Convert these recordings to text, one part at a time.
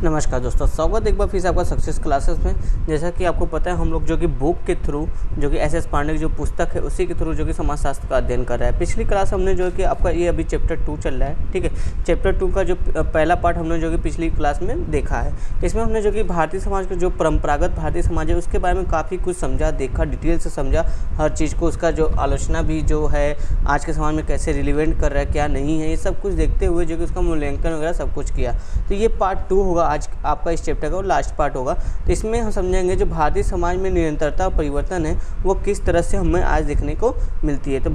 नमस्कार दोस्तों, स्वागत एक बार फिर से आपका सक्सेस क्लासेस में। जैसा कि आपको पता है, हम लोग जो कि बुक के थ्रू जो कि एस पांडे की जो पुस्तक है उसी के थ्रू जो कि समाजशास्त्र का अध्ययन कर रहा है। पिछली क्लास हमने जो कि आपका ये अभी चैप्टर 2 चल रहा है, ठीक है। चैप्टर 2 का जो पहला पार्ट हमने जो कि पिछली क्लास में देखा है। इसमें हमने जो कि भारतीय समाज का जो परंपरागत भारतीय समाज है उसके बारे में काफ़ी कुछ समझा, देखा, डिटेल से समझा हर चीज़ को। उसका जो आलोचना भी जो है आज के समाज में कैसे रिलेवेंट कर रहा है, क्या नहीं है, ये सब कुछ देखते हुए जो कि उसका मूल्यांकन वगैरह सब कुछ किया। तो ये पार्ट 2 होगा आज आपका इस चैप्टर का, और लास्ट पार्ट होगा। तो इसमें हम समझेंगे जो भारतीय समाज में निरंतरता और परिवर्तन है वो किस तरह से हमें आज देखने को मिलती है। तो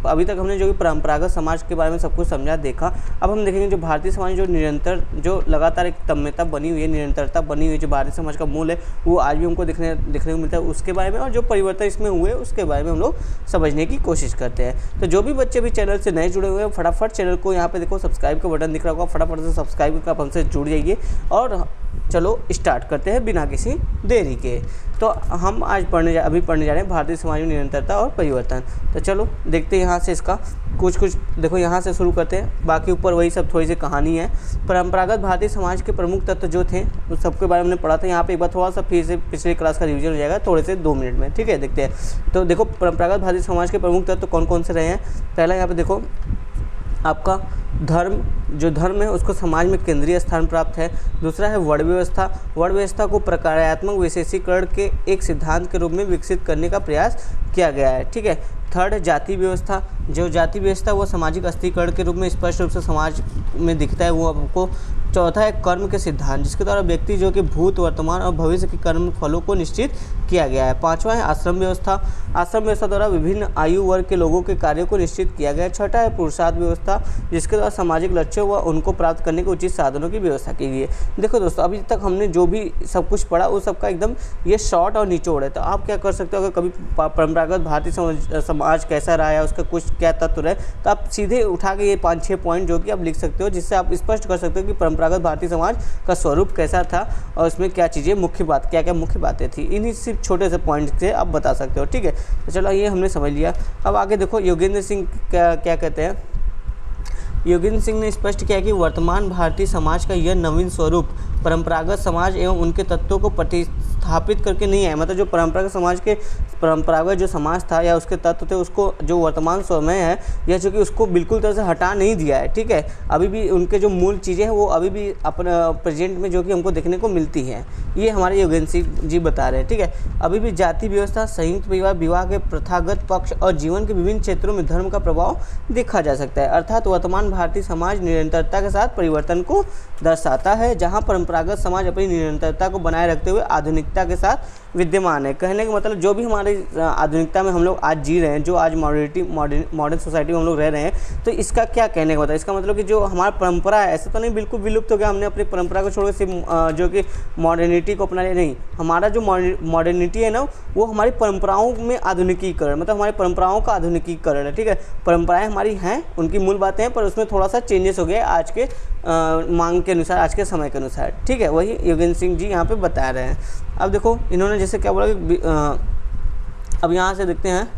अभी तक हमने जो कि परंपरागत समाज के बारे में सब कुछ समझा, देखा। अब हम देखेंगे जो भारतीय समाज जो निरंतर जो लगातार एक तन्मयता बनी हुई है, निरंतरता बनी हुई है, जो भारतीय समाज का मूल है वो आज भी हमको देखने को मिलता है, उसके बारे में, और जो परिवर्तन इसमें हुए उसके बारे में हम लोग समझने की कोशिश करते हैं। तो जो भी बच्चे भी चैनल से नए जुड़े हुए हैं, फटाफट चैनल को यहाँ पे देखो सब्सक्राइब का बटन दिख रहा होगा, फटाफट से सब्सक्राइब करके आप हमसे जुड़ जाइए। और चलो स्टार्ट करते हैं बिना किसी देरी के। तो हम आज अभी पढ़ने जा रहे हैं भारतीय समाज में निरंतरता और परिवर्तन। तो चलो देखते हैं यहाँ से इसका कुछ देखो, यहाँ से शुरू करते हैं। बाकी ऊपर वही सब थोड़ी सी कहानी है। परंपरागत भारतीय समाज के प्रमुख तत्व जो थे उस सबके बारे में पढ़ा था। यहाँ पे एक बार थोड़ा सा फिर से पिछले क्लास का रिवीजन हो जाएगा थोड़े से 2 मिनट में, ठीक है। देखते हैं। तो देखो परंपरागत भारतीय समाज के प्रमुख तत्व कौन कौन से रहे हैं। पहला यहाँ पे देखो आपका धर्म, जो धर्म है उसको समाज में केंद्रीय स्थान प्राप्त है। दूसरा है वर्ण व्यवस्था। वर्ण व्यवस्था को प्रकार्यात्मक विशेषीकरण के एक सिद्धांत के रूप में विकसित करने का प्रयास किया गया है, ठीक है। थर्ड है जाति व्यवस्था। जो जाति व्यवस्था वो सामाजिक अस्थिकरण के रूप में स्पष्ट रूप से समाज में दिखता है, वो आपको। चौथा है कर्म के सिद्धांत, जिसके द्वारा व्यक्ति जो कि भूत, वर्तमान और भविष्य के कर्म फलों को निश्चित किया गया है। पांचवा है आश्रम व्यवस्था। आश्रम व्यवस्था द्वारा विभिन्न आयु वर्ग के लोगों के कार्यों को निश्चित किया गया है। छठा है पुरुषार्थ व्यवस्था, जिसके द्वारा सामाजिक लक्ष्यों व उनको प्राप्त करने के उचित साधनों की व्यवस्था की गई है। देखो दोस्तों, अभी तक हमने जो भी सब कुछ पढ़ा उस सबका एकदम ये शॉर्ट और निचोड़ है। तो आप क्या कर सकते हो, अगर कभी परंपरागत भारतीय समाज कैसा रहा है, उसका कुछ क्या तत्व रहे, तो आप सीधे उठा के ये 5-6 पॉइंट जो कि आप लिख सकते हो, जिससे आप स्पष्ट कर सकते हो कि परंपरागत भारतीय समाज का स्वरूप कैसा था और उसमें क्या चीज़ें क्या क्या मुख्य बातें थी। इन्हीं सिर्फ छोटे से पॉइंट से आप बता सकते हो, ठीक है। तो चलो ये हमने समझ लिया। अब आगे देखो योगेंद्र सिंह क्या कहते हैं। योगेंद्र सिंह ने स्पष्ट किया कि वर्तमान भारतीय समाज का यह नवीन स्वरूप परंपरागत समाज एवं उनके तत्वों को प्रतिस्थापित करके नहीं है। मतलब जो परंपरागत समाज के परंपरागत जो समाज था या उसके तत्व थे, उसको जो वर्तमान समय है या जो कि उसको बिल्कुल तरह से हटा नहीं दिया है, ठीक है। अभी भी उनके जो मूल चीज़ें हैं वो अभी भी अपना प्रेजेंट में जो कि हमको देखने को मिलती हैं। ये हमारे योगेंद्र सिंह जी बता रहे हैं, ठीक है। अभी भी जाति व्यवस्था, संयुक्त विवाह के प्रथागत पक्ष और जीवन के विभिन्न क्षेत्रों में धर्म का प्रभाव देखा जा सकता है। अर्थात वर्तमान भारतीय समाज निरंतरता के साथ परिवर्तन को दर्शाता है, जहाँ परंपरागत समाज अपनी निरंतरता को बनाए रखते हुए आधुनिकता के साथ विद्यमान है। कहने का मतलब जो भी हमारे आधुनिकता में हम लोग आज जी रहे हैं, जो आज मॉडर्न सोसाइटी में हम लोग रह रहे हैं, तो इसका क्या कहने का मतलब, इसका मतलब कि जो हमारा परंपरा है ऐसा तो नहीं बिल्कुल विलुप्त हो गया, हमने अपनी परंपरा को छोड़ के सिर्फ जो कि मॉडर्निटी को अपना लिया, नहीं। हमारा जो मॉडर्निटी है ना वो हमारी परंपराओं में आधुनिकीकरण, मतलब हमारी परंपराओं का आधुनिकीकरण है, ठीक है। परंपराएं हमारी हैं, उनकी मूल बातें हैं, पर उसमें थोड़ा सा चेंजेस हो गया आज के मांग के अनुसार, आज के समय के अनुसार, ठीक है। वही योगेंद्र सिंह जी यहाँ पे बता रहे हैं। अब देखो इन्होंने जैसे क्या बोला कि अब यहाँ से देखते हैं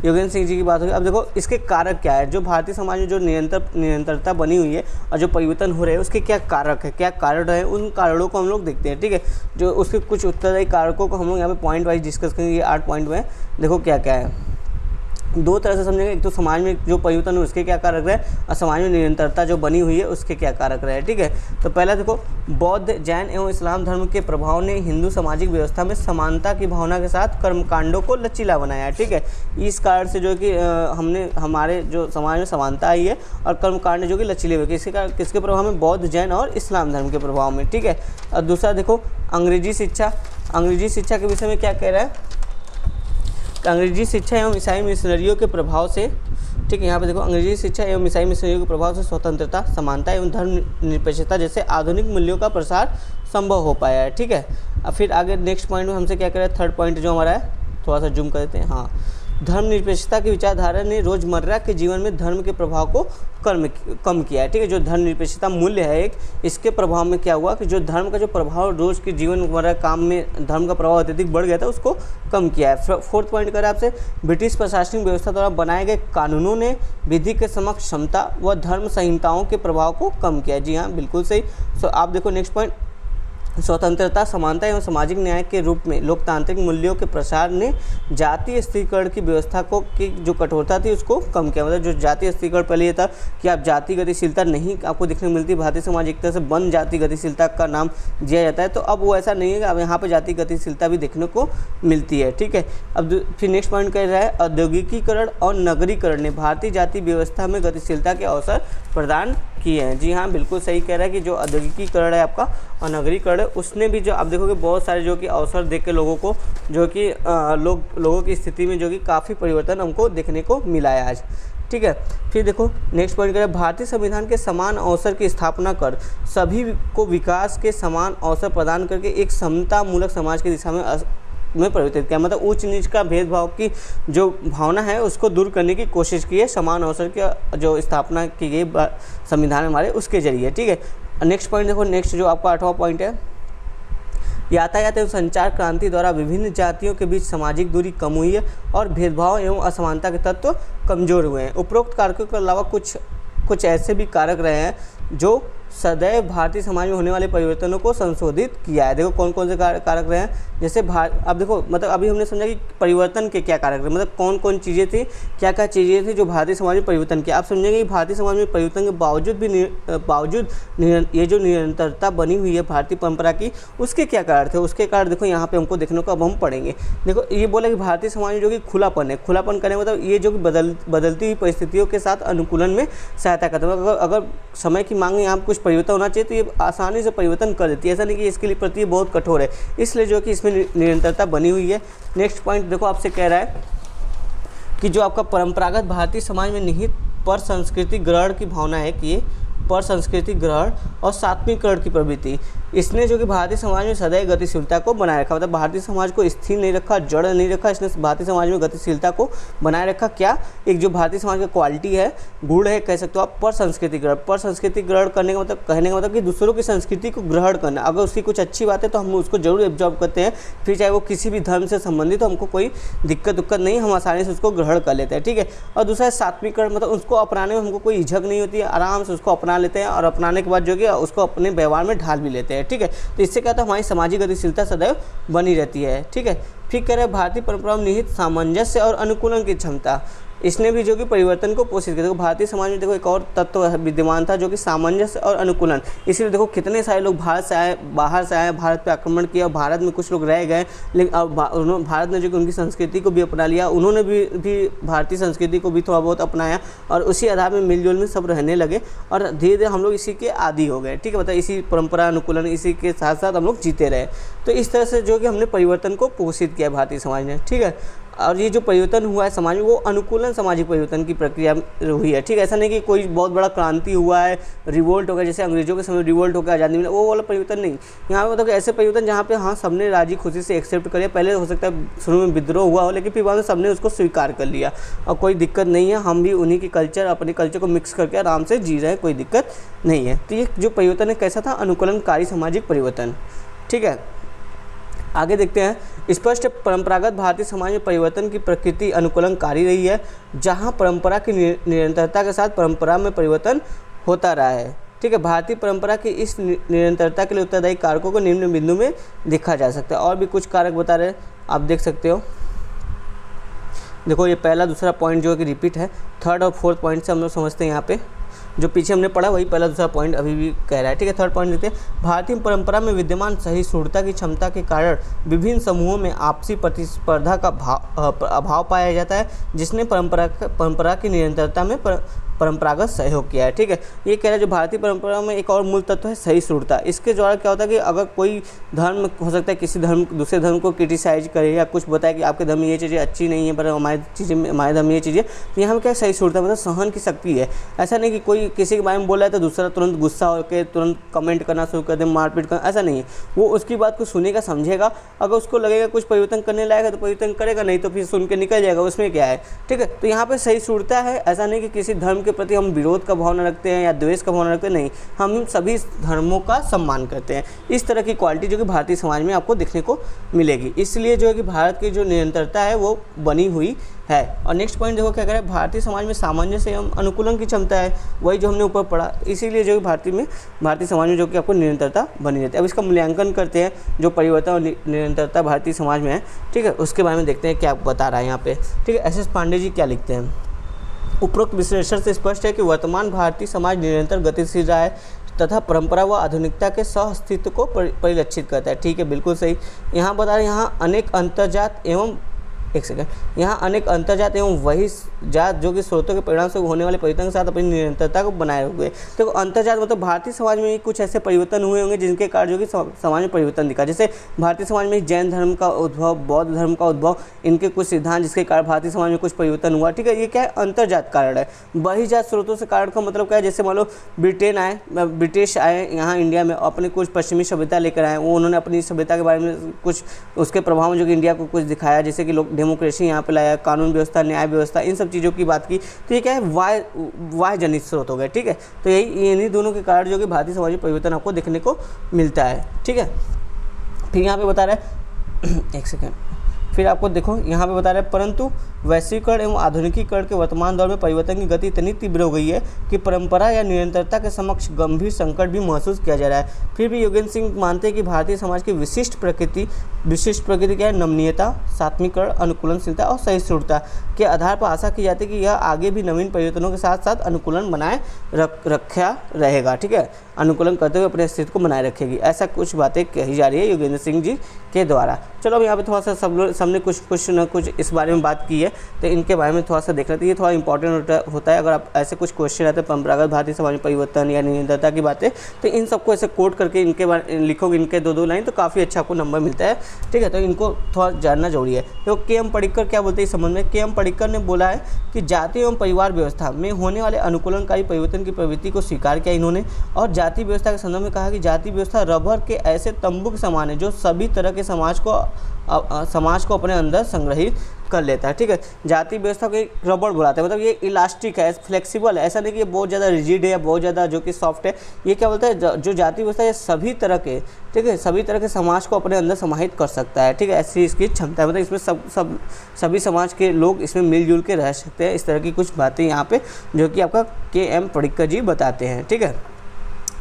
योगेंद्र सिंह जी की बात होगी। अब देखो इसके कारक क्या है, जो भारतीय समाज में जो निरंतरता बनी हुई है और जो परिवर्तन हो रहे हैं उसके क्या कारक है, क्या कारण है, उन कारणों को हम लोग देखते हैं, ठीक है। जो उसके कुछ उत्तरदायी कारकों को हम लोग यहाँ पे पॉइंट वाइज डिस्कस करेंगे। 8 पॉइंट में देखो क्या क्या है, 2 तरह से समझेंगे। एक तो समाज में जो परिवर्तन है उसके क्या कारक रहे, और समाज में निरंतरता जो बनी हुई है उसके क्या कारक रहे, ठीक है। तो पहला देखो, बौद्ध, जैन एवं इस्लाम धर्म के प्रभाव ने हिंदू सामाजिक व्यवस्था में समानता की भावना के साथ कर्मकांडों को लचीला बनाया है, ठीक है। इस कारण से जो कि हमारे जो समाज में समानता आई है और कर्मकांड जो कि लचीले हुए, किसके प्रभाव में, बौद्ध, जैन और इस्लाम धर्म के प्रभाव में, ठीक है। और दूसरा देखो अंग्रेजी शिक्षा। अंग्रेजी शिक्षा के विषय में क्या कह रहा है, अंग्रेजी शिक्षा एवं ईसाई मिशनरियों के प्रभाव से, ठीक है। यहाँ पे देखो अंग्रेजी शिक्षा एवं ईसाई मिशनरियों के प्रभाव से स्वतंत्रता, समानता एवं धर्म निरपेक्षता जैसे आधुनिक मूल्यों का प्रसार संभव हो पाया है, ठीक है। अब फिर आगे नेक्स्ट पॉइंट में हमसे क्या कह रहा है, थर्ड पॉइंट जो हमारा है, थोड़ा सा जूम कर देते हैं। हाँ, धर्मनिरपेक्षता की विचारधारा ने रोजमर्रा के जीवन में धर्म के प्रभाव को कम किया है, ठीक है। जो धर्मनिरपेक्षता मूल्य है एक, इसके प्रभाव में क्या हुआ कि जो धर्म का जो प्रभाव रोज के जीवन काम में धर्म का प्रभाव अत्यधिक बढ़ गया था उसको कम किया है। फोर्थ पॉइंट करें आपसे, ब्रिटिश प्रशासनिक व्यवस्था द्वारा बनाए गए कानूनों ने विधि के समक्ष क्षमता व धर्म संहिताओं के प्रभाव को कम किया है। जी हाँ, बिल्कुल सही। सो आप देखो नेक्स्ट पॉइंट, स्वतंत्रता, समानता एवं सामाजिक न्याय के रूप में लोकतांत्रिक मूल्यों के प्रसार ने जातीय स्थिरीकरण की व्यवस्था को की जो कठोरता थी उसको कम किया। मतलब जो जातीय स्थिरीकरण पहले ये था कि आप जाति गतिशीलता नहीं आपको देखने को मिलती, भारतीय समाज एक तरह से बंद जाति गतिशीलता का नाम दिया जाता है, तो अब वो ऐसा नहीं है कि अब यहाँ पर जाति गतिशीलता भी देखने को मिलती है। ठीक है, अब फिर नेक्स्ट पॉइंट कह रहा है औद्योगिकीकरण और नगरीकरण ने भारतीय जाति व्यवस्था में गतिशीलता के अवसर प्रदान किए हैं। जी हाँ, बिल्कुल सही कह रहा है कि जो औद्योगिकीकरण है आपका और नगरीकरण है उसने भी जो आप देखोगे बहुत सारे जो कि अवसर देख के लोगों को जो कि लोगों की स्थिति में जो कि काफ़ी परिवर्तन हमको देखने को मिला है आज। ठीक है, फिर देखो नेक्स्ट पॉइंट करें, भारतीय संविधान के समान अवसर की स्थापना कर सभी को विकास के समान अवसर प्रदान करके एक समतामूलक समाज की दिशा में परिवर्तित किया। मतलब उच्च नीच का भेदभाव की जो भावना है उसको दूर करने की कोशिश की है समान अवसर की जो स्थापना की गई संविधान हमारे उसके जरिए। ठीक है, नेक्स्ट पॉइंट देखो, नेक्स्ट जो आपका 8वां पॉइंट है, यातायात एवं संचार क्रांति द्वारा विभिन्न जातियों के बीच सामाजिक दूरी कम हुई है और भेदभाव एवं असमानता के तत्व कमजोर हुए हैं। उपरोक्त कारकों के अलावा कुछ ऐसे भी कारक रहे हैं जो सदैव भारतीय समाज में होने वाले परिवर्तनों को संशोधित किया है। देखो कौन कौन से कारक रहे हैं, जैसे अब देखो मतलब अभी हमने समझा कि परिवर्तन के क्या कारक रहे, मतलब कौन कौन चीज़ें थी, क्या क्या चीज़ें थी जो भारतीय समाज में परिवर्तन किया। आप समझेंगे कि भारतीय समाज में परिवर्तन के बावजूद ये जो निरंतरता बनी हुई है भारतीय परंपरा की, उसके क्या कारण थे, उसके कारण देखो यहाँ पे हमको देखने को अब हम पढ़ेंगे। देखो ये बोला कि भारतीय समाज में जो कि खुलापन है, खुलापन करने मतलब ये जो कि बदलती हुई परिस्थितियों के साथ अनुकूलन में सहायता करता है। अगर समय की मांग में यहाँ कुछ परिवर्तन होना चाहिए तो ये आसानी से परिवर्तन कर देती है, ऐसा नहीं कि इसके लिए प्रति बहुत कठोर है, इसलिए जो कि इसमें निरंतरता बनी हुई है। नेक्स्ट पॉइंट देखो आपसे कह रहा है कि जो आपका परंपरागत भारतीय समाज में निहित पर संस्कृति ग्रहण की भावना है कि ये पर संस्कृति ग्रहण और सात्विकरण की प्रवृत्ति, इसने जो कि भारतीय समाज में सदैव गतिशीलता को बनाए रखा। मतलब भारतीय समाज को स्थिर नहीं रखा, जड़ नहीं रखा, इसने भारतीय समाज में गतिशीलता को बनाए रखा। क्या एक जो भारतीय समाज का क्वालिटी है, गुण है, कह सकते हो आप, पर संस्कृति ग्रहण। पर संस्कृति ग्रहण करने का मतलब कहने का मतलब कि दूसरों की संस्कृति को ग्रहण करना। अगर उसकी कुछ अच्छी बात है तो हम उसको जरूर एब्जॉर्ब करते हैं, फिर चाहे वो किसी भी धर्म से संबंधित हो, हमको कोई दिक्कत नहीं, हम आसानी से उसको ग्रहण कर लेते हैं। ठीक है, और दूसरा है सात्विकरण, मतलब उसको अपनाने में हमको कोई झिझक नहीं होती है, आराम से उसको अपना लेते हैं और अपनाने के बाद जो कि उसको अपने व्यवहार में ढाल भी लेते हैं। ठीक है, तो इससे क्या होता है, हमारी सामाजिक गतिशीलता सदैव बनी रहती है। ठीक है, फिर कह रहे हैं भारतीय परंपरा में निहित सामंजस्य और अनुकूलन की क्षमता, इसने भी जो कि परिवर्तन को पोषित किया। देखो भारतीय समाज में देखो एक और तत्व विद्यमान था जो कि सामंजस्य और अनुकूलन, इसलिए देखो कितने सारे लोग भारत से आए, बाहर से आए, भारत पे आक्रमण किया और भारत में कुछ लोग रह गए, लेकिन भारत ने जो कि उनकी संस्कृति को भी अपना लिया, उन्होंने भी भारतीय संस्कृति को भी थोड़ा बहुत अपनाया और उसी आधार में मिलजुल में सब रहने लगे और धीरे धीरे हम लोग इसी के आदी हो गए। ठीक है, मतलब इसी परंपरा अनुकूलन इसी के साथ साथ हम लोग जीते रहे। तो इस तरह से जो कि हमने परिवर्तन को पोषित किया भारतीय समाज ने। ठीक है, और ये जो परिवर्तन हुआ है समाज में वो अनुकूलन सामाजिक परिवर्तन की प्रक्रिया हुई है। ठीक है, ऐसा नहीं कि कोई बहुत बड़ा क्रांति हुआ है, रिवोल्ट हो गया, जैसे अंग्रेजों के समय रिवोल्ट हो गया, आज़ादी मिला, वो वाला परिवर्तन नहीं। यहाँ पे मतलब ऐसे परिवर्तन जहाँ पे हाँ सबने राजी खुशी से एक्सेप्ट करे। पहले हो सकता है शुरू में विद्रोह हुआ हो, लेकिन फिर बाद में सबने उसको स्वीकार कर लिया और कोई दिक्कत नहीं है, हम भी उन्हीं की कल्चर अपने कल्चर को मिक्स करके आराम से जी रहे हैं, कोई दिक्कत नहीं है। तो ये जो परिवर्तन है कैसा था, अनुकूलनकारी सामाजिक परिवर्तन। ठीक है, आगे देखते हैं। स्पष्ट परंपरागत भारतीय समाज में परिवर्तन की प्रकृति अनुकूलनकारी रही है, जहां परंपरा की निरंतरता के साथ परंपरा में परिवर्तन होता रहा है। ठीक है, भारतीय परंपरा की इस निरंतरता के लिए उत्तरदायी कारकों को निम्न बिंदु में देखा जा सकता है। और भी कुछ कारक बता रहे हैं, आप देख सकते हो। देखो ये पहला दूसरा पॉइंट जो है कि रिपीट है, थर्ड और फोर्थ पॉइंट से हम लोग समझते हैं। यहाँ पे जो पीछे हमने पढ़ा वही पहला दूसरा पॉइंट अभी भी कह रहा है। ठीक है, थर्ड पॉइंट देते हैं। भारतीय परंपरा में विद्यमान सहिष्णुता की क्षमता के कारण विभिन्न समूहों में आपसी प्रतिस्पर्धा का अभाव पाया जाता है, जिसने परंपरा की निरंतरता में परंपरागत सहयोग किया है। ठीक है, ये कह रहा है जो भारतीय परंपरा में एक और मूल तत्व है सहिष्णुता। इसके द्वारा क्या होता है कि अगर कोई धर्म हो सकता है किसी धर्म दूसरे धर्म को क्रिटिसाइज करे या कुछ बताए कि आपके धर्म में ये चीज़ें अच्छी नहीं है पर हमारे धर्म में ये चीज़ें, तो यहाँ पर क्या सहिष्णुता मतलब सहन की शक्ति है। ऐसा नहीं कि कोई किसी के बारे में बोला है तो दूसरा तुरंत गुस्सा होकर तुरंत कमेंट करना शुरू कर दे, मारपीट करना, ऐसा नहीं है। वो उसकी बात को सुनेगा, समझेगा, अगर उसको लगेगा कुछ परिवर्तन करने लायक है तो परिवर्तन करेगा, नहीं तो फिर सुन के निकल जाएगा, उसमें क्या है। ठीक है, तो यहाँ पर सहिष्णुता है। ऐसा नहीं कि किसी धर्म के प्रति हम विरोध का भावना रखते हैं या द्वेष का भावना रखते हैं, नहीं, हम सभी धर्मों का सम्मान करते हैं। इस तरह की क्वालिटी जो कि भारतीय समाज में आपको देखने को मिलेगी। इसलिए जो है कि भारत की जो निरंतरता है वो बनी हुई है। और नेक्स्ट पॉइंट देखो क्या कह रहा है, भारतीय समाज में सामंजस्य एवं अनुकूलन की क्षमता है, वही जो हमने ऊपर पढ़ा। इसीलिए जो भारतीय समाज में जो कि आपको निरंतरता बनी रहती है। अब इसका मूल्यांकन करते हैं, जो परिवर्तन और निरंतरता भारतीय समाज में है, ठीक है, उसके बारे में देखते हैं क्या बता रहा है यहाँ पे, ठीक है। एस.एस. पांडे जी क्या लिखते हैं, उपरोक्त विश्लेषण से स्पष्ट है कि वर्तमान भारतीय समाज निरंतर गतिशील रहा है तथा परंपरा व आधुनिकता के सह अस्तित्व को परिलक्षित करता है। ठीक है, बिल्कुल सही। यहाँ बता रहे, यहाँ अनेक अंतर्जात एवं यहाँ अनेक अंतर्जात एवं वही जात जो कि स्रोतों के परिणाम से होने वाले परिवर्तन के साथ अपनी निरंतरता को बनाए हुए। देखो अंतर्जात मतलब भारतीय समाज में कुछ ऐसे परिवर्तन हुए होंगे जिनके कारण जो कि समाज में परिवर्तन दिखा। जैसे भारतीय समाज में जैन धर्म का उद्भव, बौद्ध धर्म का उद्भव, इनके कुछ सिद्धांत जिसके कारण भारतीय समाज में कुछ परिवर्तन हुआ। ठीक है, ये क्या है, अंतर्जात कारण है। वही जात स्रोतों से कारण का मतलब क्या है, जैसे मान लो ब्रिटिश आए यहाँ इंडिया में, अपने कुछ पश्चिमी सभ्यता लेकर आए, वो उन्होंने अपनी सभ्यता के बारे में कुछ उसके प्रभाव में जो कि इंडिया को कुछ दिखाया, जैसे कि लोग डेमोक्रेसी यहाँ पे लाया, कानून व्यवस्था, न्याय व्यवस्था, इन सब चीज़ों की बात की। तो ये क्या है, वाह जनित स्रोत हो गए। ठीक है, तो यही इन्हीं दोनों के कारण जो कि भारतीय समाज में परिवर्तन आपको देखने को मिलता है। ठीक है, फिर यहाँ पे बता रहा है एक सेकेंड, फिर आपको देखो यहाँ पे बता रहे हैं, परंतु वैश्वीकरण एवं आधुनिकीकरण के वर्तमान दौर में परिवर्तन की गति इतनी तीव्र हो गई है कि परंपरा या निरंतरता के समक्ष गंभीर संकट भी महसूस किया जा रहा है। फिर भी योगेंद्र सिंह मानते हैं कि भारतीय समाज की विशिष्ट प्रकृति क्या है, नमनीयता, सात्विकरण, अनुकूलनशीलता और सहिष्णुता के आधार पर आशा की जाती है कि यह आगे भी नवीन परिवर्तनों के साथ साथ अनुकूलन बनाए रखा रहेगा। ठीक है, अनुकूलन करते हुए अपने अस्तित्व को बनाए रखेगी। ऐसा कुछ बातें कही जा रही है योगेंद्र सिंह जी के द्वारा। चलो अब यहाँ पे थोड़ा सा सबने कुछ न कुछ इस बारे में बात की है, तो इनके बारे में थोड़ा सा देख लेते हैं। ये थोड़ा इंपॉर्टेंट होता है। अगर आप ऐसे कुछ क्वेश्चन आते हैं परंपरागत भारतीय समाज में परिवर्तन या निरंतरता की बातें, तो इन सबको ऐसे कोट करके इनके बारे लिखोगे, इनके दो लाइन, तो काफ़ी अच्छा आपको नंबर मिलता है। ठीक है, तो इनको थोड़ा जानना जरूरी है। तो के.एम. पडिक्कर क्या बोलते हैं इस संबंध में, के.एम. पडिक्कर ने बोला है कि जाति एवं परिवार व्यवस्था में होने वाले अनुकूलनकारी परिवर्तन की प्रवृत्ति को स्वीकार किया इन्होंने, और जाति व्यवस्था के संदर्भ में कहा कि जाति व्यवस्था रबर के ऐसे तंबू के समान है जो सभी तरह के समाज को अपने अंदर संग्रहित कर लेता है। ठीक है, जाति व्यवस्था को एक रबड़ बुलाते हैं, मतलब ये इलास्टिक है, फ्लेक्सिबल है, ऐसा नहीं कि ये बहुत ज़्यादा रिजिड है या बहुत ज़्यादा जो कि सॉफ्ट है। ये क्या बोलता है, जो जाति व्यवस्था है सभी तरह के, ठीक है, सभी तरह के समाज को अपने अंदर समाहित कर सकता है। ठीक है, ऐसी इसकी क्षमता है, मतलब इसमें सभी समाज के लोग इसमें मिलजुल के रह सकते हैं। इस तरह की कुछ बातें यहाँ पे जो कि आपका के.एम. पडिक्कर जी बताते हैं। ठीक है,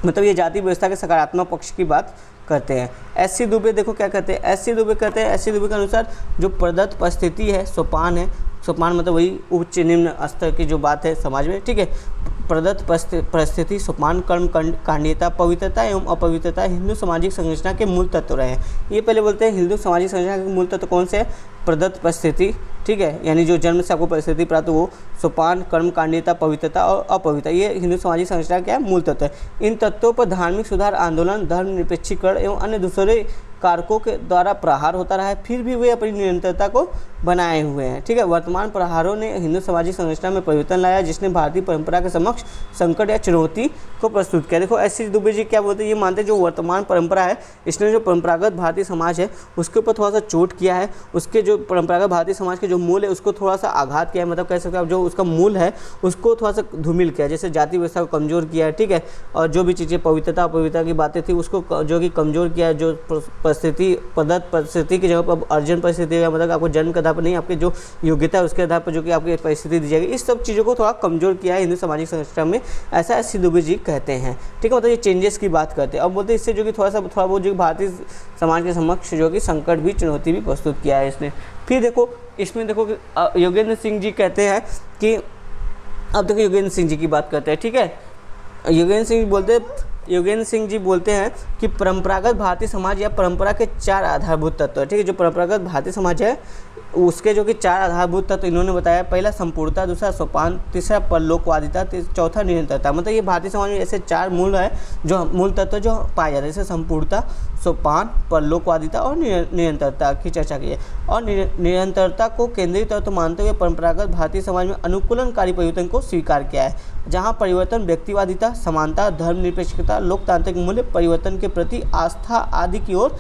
मतलब ये जाति व्यवस्था के सकारात्मक पक्ष की बात करते हैं। एस.सी. दुबे देखो क्या कहते हैं, एस.सी. दुबे कहते हैं, एस.सी. दुबे के अनुसार जो प्रदत्त परिस्थिति है, सोपान है, सोपान मतलब वही उच्च निम्न स्तर की जो बात है समाज में। ठीक है, प्रदत्त परिस्थिति, सोपान, कर्म कांडीयता, पवित्रता एवं अपवित्रता हिंदू सामाजिक संरचना के मूल तत्व रहे हैं। ये पहले बोलते हैं हिंदू सामाजिक संरचना के मूल तत्व कौन से है, प्रदत्त परिस्थिति, ठीक है, यानी जो जन्म से आपको परिस्थिति प्राप्त वो, सोपान, कर्म कांडीयता, पवित्रता और अपवित्रता, ये हिंदू सामाजिक संरचना क्या है, मूल तत्व है। इन तत्वों पर धार्मिक सुधार आंदोलन, धर्मनिरपेक्षीकरण एवं अन्य दूसरे कारकों के द्वारा प्रहार होता रहा है, फिर भी वे अपनी निरंतरता को बनाए हुए हैं। ठीक है, वर्तमान प्रहारों ने हिंदू सामाजिक संरचना में परिवर्तन लाया जिसने भारतीय परंपरा के समक्ष संकट या चुनौती को प्रस्तुत किया। देखो एस.सी. दुबे जी क्या बोलते हैं, ये मानते हैं जो वर्तमान परंपरा है इसने जो परंपरागत भारतीय समाज है उसके ऊपर थोड़ा सा चोट किया है, उसके जो परंपरागत भारतीय समाज के जो मूल है उसको थोड़ा सा आघात किया है, मतलब कह सकते हैं जो उसका मूल है उसको थोड़ा सा धूमिल किया, जैसे जाति व्यवस्था को कमजोर किया है। ठीक है, और जो भी चीज़ें पवित्रता अपवित्रता की बातें थी उसको जो कि कमजोर किया है, जो परिस्थिति प्रदत्त परिस्थिति की जगह पर अर्जन परिस्थिति है, मतलब आपको जन्म के आधार पर नहीं, आपके जो योग्यता है उसके आधार पर जो कि आपकी परिस्थिति दी जाएगी, इस सब चीज़ों को थोड़ा कमजोर किया है हिंदू सामाजिक संरचना में, ऐसा एस.सी. दुबे जी कहते हैं। ठीक है, मतलब ये चेंजेस की बात करते हैं। अब बोलते हैं इससे जो कि थोड़ा बहुत जो भारतीय समाज के समक्ष जो कि संकट भी, चुनौती भी प्रस्तुत किया है इसने। फिर देखो इसमें देखो कि योगेंद्र सिंह जी कहते हैं कि, अब देखो योगेंद्र सिंह जी की बात करते हैं। ठीक है, योगेंद्र सिंह जी बोलते हैं कि परंपरागत भारतीय समाज या परंपरा के 4 आधारभूत तत्व है। ठीक है, जो परंपरागत भारतीय समाज है उसके जो कि 4 आधारभूत तत्व इन्होंने बताया, पहला संपूर्णता, दूसरा सोपान, तीसरा परलोकवादिता, चौथा निरंतरता। मतलब ये भारतीय समाज में ऐसे 4 मूल है, जो मूल तत्व जो पाए जाते हैं, जैसे संपूर्णता, सोपान, परलोकवादिता और निरंतरता की चर्चा की है। और निरंतरता को केंद्रीय तत्व मानते हुए परंपरागत भारतीय समाज में अनुकूलनकारी परिवर्तन को स्वीकार किया है, जहाँ परिवर्तन व्यक्तिवादिता, समानता, धर्मनिरपेक्षता, लोकतांत्रिक मूल्य, परिवर्तन के प्रति आस्था आदि की ओर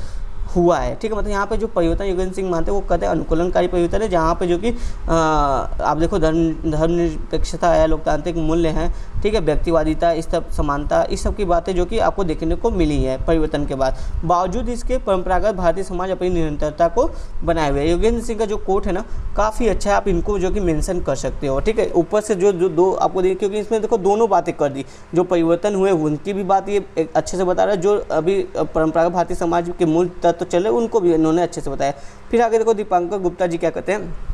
हुआ है। ठीक है, मतलब यहाँ पे जो परिवर्तन युगेंद्र सिंह मानते हैं वो कहते हैं अनुकूलनकारी परिवर्तन है, जहाँ पे जो कि आप देखो धर्मनिरपेक्षता है, लोकतांत्रिक मूल्य हैं, ठीक है, व्यक्तिवादिता, इस सब समानता, इस सब की बातें जो कि आपको देखने को मिली है परिवर्तन के बाद। बावजूद इसके परंपरागत भारतीय समाज अपनी निरंतरता को बनाए हुए है। युगेंद्र सिंह का जो कोट है ना काफ़ी अच्छा है, आप इनको जो कि मेंशन कर सकते हो। ठीक है, ऊपर से जो दो आपको देखिए, क्योंकि इसमें देखो दोनों बातें कर दी, जो परिवर्तन हुए उनकी भी बात ये अच्छे से बता रहा है, जो अभी परंपरागत भारतीय समाज के मूल तत्व चले उनको भी इन्होंने अच्छे से बताया। फिर आगे देखो दीपांकर गुप्ता जी क्या कहते हैं।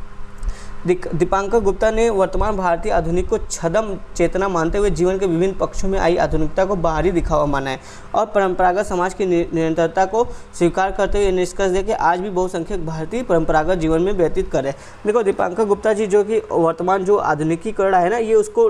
दीपांकर गुप्ता ने वर्तमान भारतीय आधुनिक को छद्म चेतना मानते हुए जीवन के विभिन्न पक्षों में आई आधुनिकता को बाहरी दिखावा माना है और परंपरागत समाज की निरंतरता को स्वीकार करते हुए निष्कर्ष दे कि आज भी बहुसंख्यक भारतीय परंपरागत जीवन में व्यतीत करे। देखो दीपांकर गुप्ता जी जो कि वर्तमान जो आधुनिकीकरण है ना, ये उसको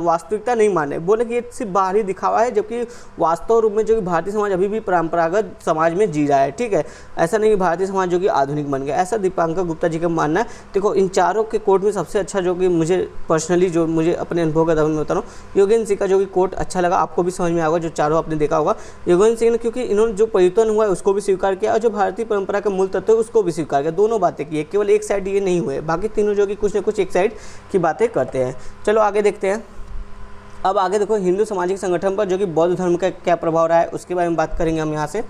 वास्तविकता नहीं माने, बोले कि ये सिर्फ बाहरी दिखावा है, जबकि वास्तव रूप में जो कि भारतीय समाज अभी भी परंपरागत समाज में जी रहा है। ठीक है, ऐसा नहीं कि भारतीय समाज जो कि आधुनिक बन गया, ऐसा दीपांकर गुप्ता जी का मानना है। देखो इन चारों के कोट में सबसे अच्छा जो कि मुझे पर्सनली, जो मुझे अपने अनुभव का दावा बता रहा हूँ, योगेंद्र सिंह का जो कि कोट अच्छा लगा, आपको भी समझ में आएगा, जो चारों आपने देखा होगा। योगेंद्र सिंह ने, क्योंकि इन्होंने जो परिवर्तन हुआ है उसको भी स्वीकार किया और जो भारतीय परंपरा का मूल तत्व है उसको भी स्वीकार किया, दोनों बातें की है, केवल एक साइड ये नहीं हुए, बाकी तीनों जो कि कुछ न कुछ एक साइड की बातें करते हैं। चलो आगे देखते हैं। अब आगे देखो हिंदू सामाजिक संगठन पर जो कि बौद्ध धर्म का क्या प्रभाव रहा है उसके बारे में बात करेंगे हम यहाँ से।